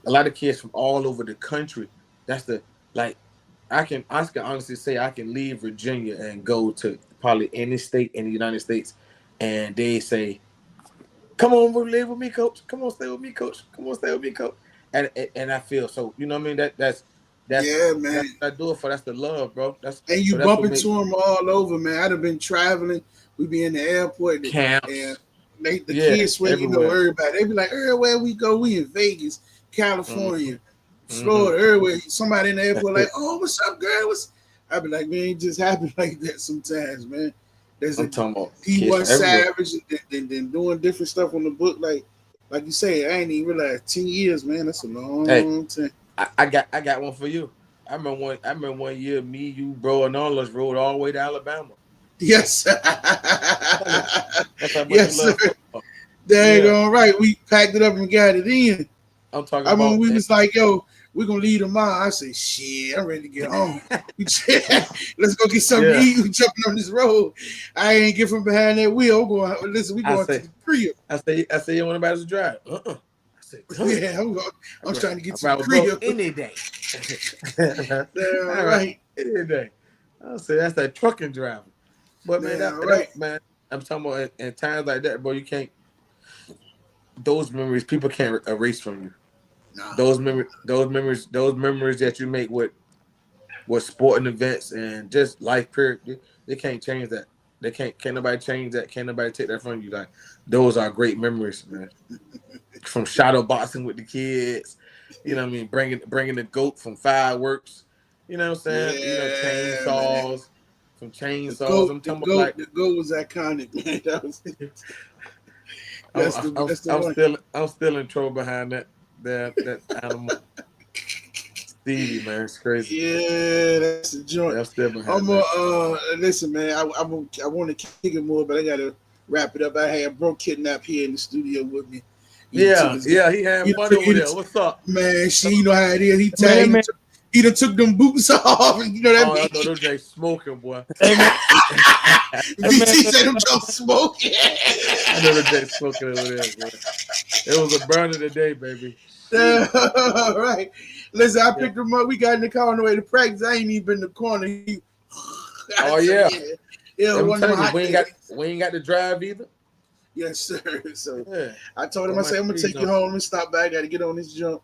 C: a lot of kids from all over the country. That's the like. I can honestly say I can leave Virginia and go to probably any state in the United States, and they say, "Come on, live with me, coach. Come on, stay with me, coach. Come on, stay with me, coach." And I feel so. You know what I mean? That's
A: Yeah, man.
C: that's what I do it for. That's the love, bro.
A: And you
C: That's
A: bump
C: what makes
A: into them all over, man. I'd have been traveling. We be in the airport, and
C: camps.
A: the
C: Yeah,
A: kids swear you know
C: everywhere.
A: everybody. They be like, everywhere we go, we in Vegas,
C: Mm-hmm.
A: California,
C: Mm-hmm.
A: Florida, everywhere. Somebody in the
C: That's
A: airport like,
C: it.
A: oh, what's up, girl? I be like, man, it just happen like that sometimes, man. There's a
C: I'm talking about kids
A: D1
C: from everywhere.
A: Savage and then doing different stuff on the book. Like you say, I ain't even realized 10 years, man. That's a
C: Hey,
A: long time.
C: I got one for you. I remember one year, me, you, bro, and all of us rode all the way to Alabama.
A: Yes.
C: Telling you. That's how much we
A: Yes, sir.
C: love football.
A: Dang,
C: Yeah.
A: all right. We packed it up and got it in.
C: I'm talking
A: I remember
C: about
A: we was like, yo, we're gonna leave tomorrow. I said, shit, I'm ready to get home. Let's go get something to
C: yeah.
A: eat. We jumping on this road. I ain't get from behind that wheel. I'm going, listen, we
C: I
A: going to
C: say
A: the crib.
C: I say you want anybody to drive. I said, huh?
A: Yeah, I'm trying to get
C: I
A: to the
C: ride with bro
A: crib.
C: any day.
A: Damn
C: All right,
A: right.
C: any day. I say that's that trucking driving. But man,
A: Damn right.
C: man, I'm talking about in times like that, bro. You can't those memories people can't erase from you.
A: Nah.
C: Those memories that you make with sporting events and just life period. They can't change that. They can't nobody change that. Can't nobody take that from you. Like those are great memories, man. From shadow boxing with the kids, you know what I mean, bringing the goat from fireworks, you know what I'm saying,
A: Yeah, man.
C: chainsaws, from chainsaws. I'm talking about like
A: The goat was iconic, man.
C: I'm,
A: That's the one.
C: I'm still in trouble behind that animal Stevie, man. It's crazy.
A: Yeah, that's the joint.
C: Yeah, I'm still behind
A: I'm
C: that.
A: listen, man. I want to kick it more, but I gotta wrap it up. I had Bro Kidnap here in the studio with me. He done took
C: Yeah,
A: his
C: yeah, he had
A: he done
C: fun
A: took,
C: over there. What's up?
A: man. She, you know how it is.
B: Man, that man,
A: He done took them boots off, and you know that
C: Oh, I know
A: BT
C: those days smoking, boy.
B: hey man, that man,
A: said them jokes smoking.
C: I know the day smoking over there, boy. It was a burn of the day, baby. Shit.
A: All right. Listen, I
C: Yeah.
A: picked him up. We got in the car on the way to practice. I ain't even in the corner. I
C: Oh
A: said,
C: yeah.
A: yeah. Yeah,
C: I'm
A: one of my
C: telling you,
A: hot days.
C: we ain't got to drive either.
A: Yes, sir. So
C: Yeah.
A: I told him,
C: Got
A: I
C: my
A: said, I'm gonna
C: shoes
A: take you
C: on.
A: home and stop by. I gotta get on this jump.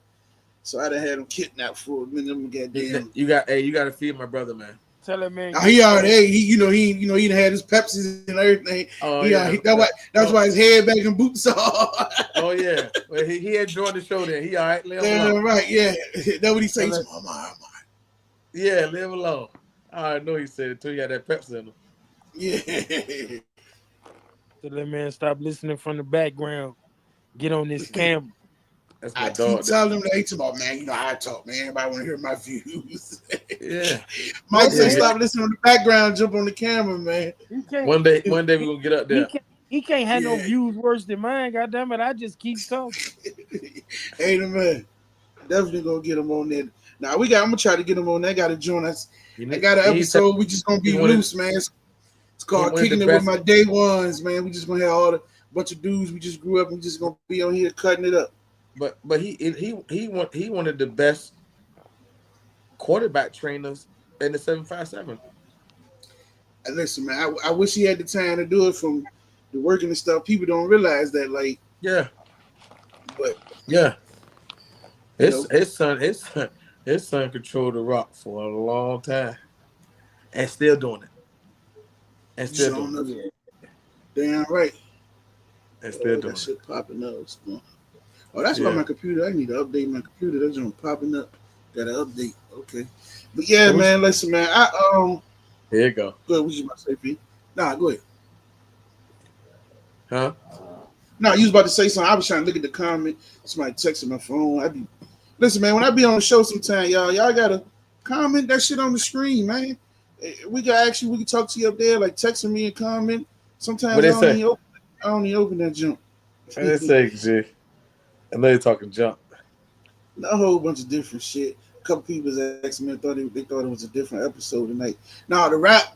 A: So I'd have had him kidnapped for a minute. I'm goddamn.
C: You got hey, you gotta feed my brother, man.
B: Tell that man.
A: He already, he done had his Pepsis and everything.
C: Oh yeah,
A: that's why his head back and boots off.
C: Oh yeah, well, he enjoyed the show. There, he all right. Live
A: Yeah,
C: alone.
A: right. Yeah, that's what he says.
C: Yeah, live alone. I know he said it too. He had that Pepsi in him.
A: Yeah.
B: Tell that man stop listening from the background. Get on this camera.
C: That's my
A: I
C: dog.
A: keep telling him that he talk, man. You know how I talk, man. Everybody want to hear my views.
C: Yeah.
A: Mike say stop listening on the background, jump on the camera, man.
C: One day we're gonna get up there.
B: He can't have no views worse than mine. God damn it! I just keep talking.
A: Hey, the man, definitely gonna get him on there. Now I'm gonna try to get him on there. Got to join us. I got an episode. We just gonna be loose, man. It's called Kicking It With My Day Ones, man. We just gonna have all the bunch of dudes we just grew up. We just gonna be on here cutting it up.
C: But he wanted the best quarterback trainers in the 757.
A: And listen, man, I wish he had the time to do it from the working and stuff. People don't realize that, like, but
C: his son controlled the rock for a long time, and still doing it, and still doing it.
A: Damn right,
C: and still doing
A: that shit popping up. Oh, that's why my computer. I need to update my computer. That's just popping up. Got to update. Okay, but yeah, man. Listen, man.
C: Here you go.
A: Good. What you about to say, P? Nah, go ahead.
C: Huh?
A: No, you was about to say something. I was trying to look at the comment. Somebody texted my phone. Listen, man. When I be on the show, sometime y'all gotta comment that shit on the screen, man. We can talk to you up there, like texting me and comment. Sometimes I don't even open that junk.
C: What they say, G? I know you're talking junk.
A: A whole bunch of different shit. A couple people asked me, they thought it was a different episode tonight. No, the rap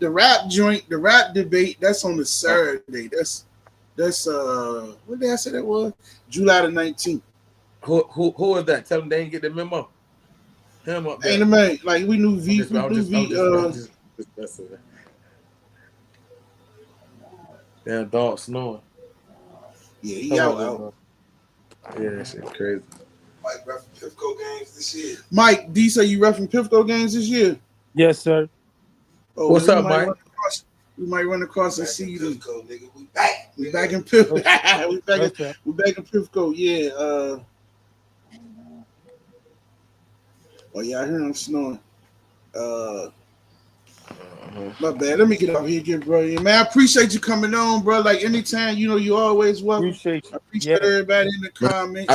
A: joint, the rap debate, that's on the Saturday. That's what did I say that was? July the 19th.
C: Who is that? Tell them they ain't get the memo. Him up there.
A: Ain't the man. Like we knew V.
C: Damn dog snoring.
A: Yeah, he out.
C: Yeah, that shit crazy.
D: Mike reffing Pivco games this year.
A: Mike, D say you reffing Pivco games this year?
B: Yes, sir.
A: Oh,
C: what's up, Mike?
A: We might run across and see you.
D: Pivco, nigga. We back.
A: We back in Pivco. we back in Pivco. Yeah. Oh yeah, I hear him snoring. My bad. Let me get out here, get bro. Man, I appreciate you coming on, bro. Like anytime, you always welcome.
B: Appreciate you.
A: I appreciate everybody in the comments.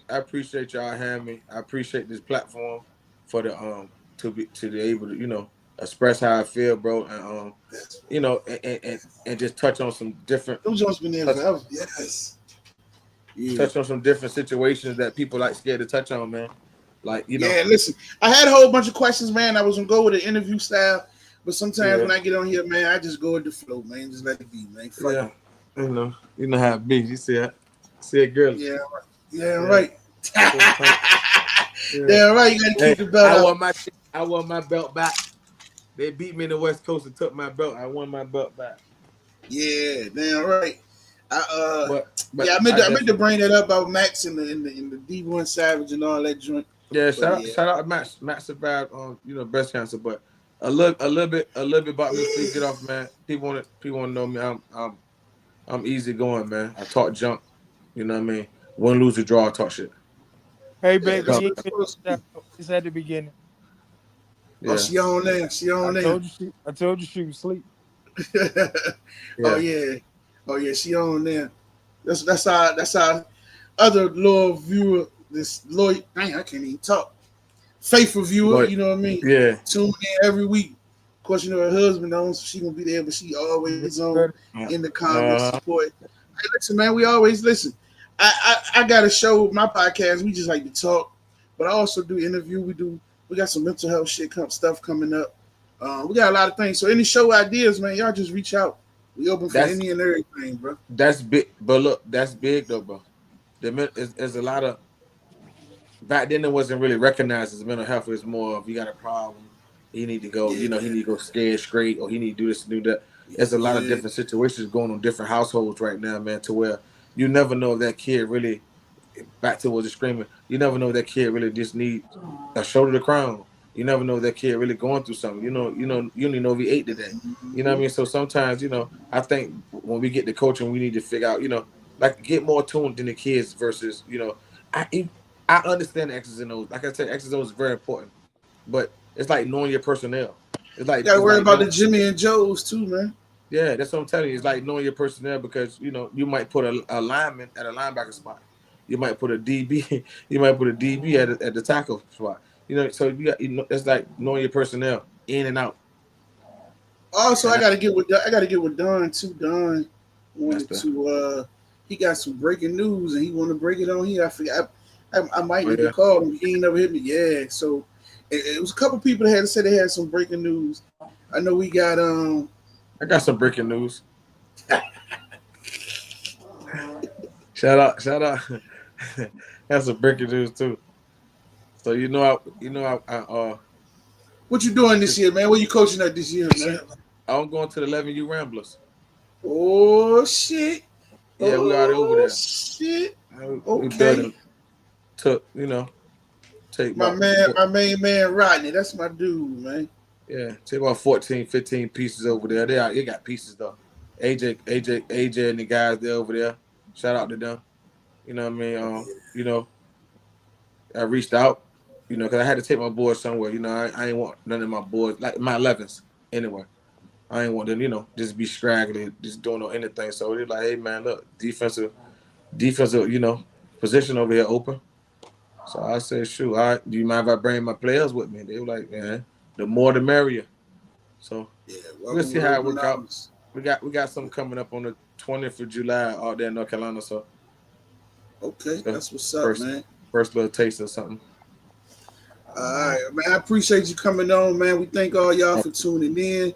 C: I appreciate y'all having me. I appreciate this platform for the to be able to express how I feel, bro, and and just touch on some different.
A: Those joints been there forever.
D: Yes.
A: Yeah.
C: Touch on some different situations that people like scared to touch on, man. Like
A: Yeah, listen, I had a whole bunch of questions, man. I was gonna go with the interview style, but sometimes when I get on here, man, I just go with the flow, man. Just let it be, man. Fuck
C: it. You know how it be. You see it, girl.
A: Yeah, right. Damn right. You gotta keep the belt.
C: I won my belt back. They beat me in the West Coast and took my belt. I won my belt back.
A: Yeah, damn right. I meant to bring that up about Max and the D1 Savage and all that joint.
C: Yeah, shout out Max. Max survived on breast cancer, but a little bit about me. Please get off, man. People want to know me. I'm easy going, man. I talk junk. You know what I mean? Win, lose, or draw, I talk shit.
B: Hey, baby, it's at the beginning.
A: Yeah. Oh, she on there.
B: I told you she was asleep.
A: Yeah. Oh yeah, she on there. That's our other loyal viewer. This loyal, dang, I can't even talk. Faithful viewer, you know what I mean?
C: Yeah.
A: Tune in every week. Of course, her husband owns, so she gonna be there, but she always on in the comments support. Hey, listen, man, we always listen. I got a show with my podcast. We just like to talk, but I also do interview. We got some mental health stuff coming up. We got a lot of things. So any show ideas, man, y'all just reach out. We open for any and everything, bro.
C: That's big, but look, that's big though, bro. There's a lot of back then it wasn't really recognized as mental health. It's more of you got a problem, he need to go, he need to go scared straight, or he need to do this and do that. There's a lot of different situations going on different households right now, man, to where you never know if that kid really back to what you're screaming. You never know if that kid really just need a shoulder to cry on. You never know if that kid really going through something. You don't even know if he ate today. You know what I mean? So sometimes, I think when we get to coaching, we need to figure out, like get more tuned than the kids versus, I understand the X's and O's. Like I said, X's and O's is very important, but it's like knowing your personnel. It's
A: You
C: like
A: gotta
C: it's
A: worry
C: like
A: about
C: knowing,
A: the Jimmy and Joes too, man.
C: yeah, that's what I'm telling you. It's like knowing your personnel because you might put a lineman at a linebacker spot. You might put a DB. You might put a DB at the tackle spot. So it's like knowing your personnel in and out.
A: Also,
C: And
A: I gotta get with Don too. Don
C: that's
A: wanted
C: the
A: to. He got some breaking news and he want to break it on here. I forgot. I might
C: oh
A: need to
C: yeah.
A: call him. He ain't never hit me. Yeah. So it was a couple people that had to say they had some breaking news. I know we got
C: I got some breaking news. Shout out. That's some breaking news too. So
A: what you doing this year, man? What you coaching at this year, man?
C: I'm going to the 11U Ramblers.
A: Oh shit.
C: Yeah, we already over
A: Oh
C: there.
A: shit.
C: We
A: Okay.
C: building took take
A: My
C: about
A: man, my main man Rodney. That's my dude, man.
C: yeah, take about 14, 15 pieces over there. They got pieces though. AJ and the guys there over there. Shout out to them. You know what I mean? I reached out, because I had to take my boys somewhere. I ain't want none of my boys, like my 11s anyway. I ain't want them, just be scraggly, just doing no anything. So they're like, hey man, look, defensive, position over here open. So I said, shoot, all right, do you mind if I bring my players with me? They were like, man, the more the merrier. So
A: Yeah,
C: we'll
A: welcome
C: see
A: to
C: how it
A: Urban
C: work out.
A: Knowledge.
C: We got something coming up on the 20th of July out there in North Carolina. So
A: Okay,
C: the
A: that's what's up,
C: first
A: man.
C: first little taste of something.
A: All right, man. I appreciate you coming on, man. We thank all y'all for tuning in.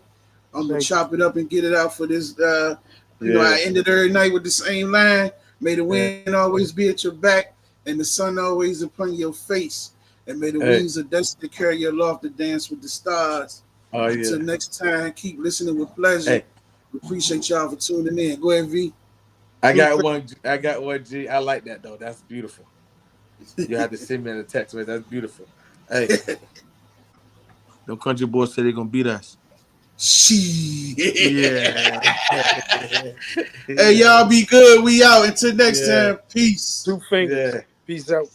A: I'm gonna
B: Thank
A: chop it up and get it out for this.
C: Yeah,
A: I ended every night with the same line. May the
C: yeah.
A: wind always be at your back, and the sun always upon your face. And may the
C: Hey,
A: wings of destiny carry you aloft to dance with the stars.
C: oh
A: Until
C: yeah.
A: next time, keep listening with pleasure.
C: Hey,
A: We appreciate y'all for tuning in. Go ahead, V.
C: I got one. I got one. G. I like that though. That's beautiful. You had to send me in a text, man. That's beautiful. Hey, them country boys say they're gonna beat us.
A: She.
C: Yeah.
A: Hey,
C: yeah.
A: y'all be good. We out. Until next
C: Yeah.
A: time. Peace.
B: Two fingers.
C: Yeah.
B: Peace out.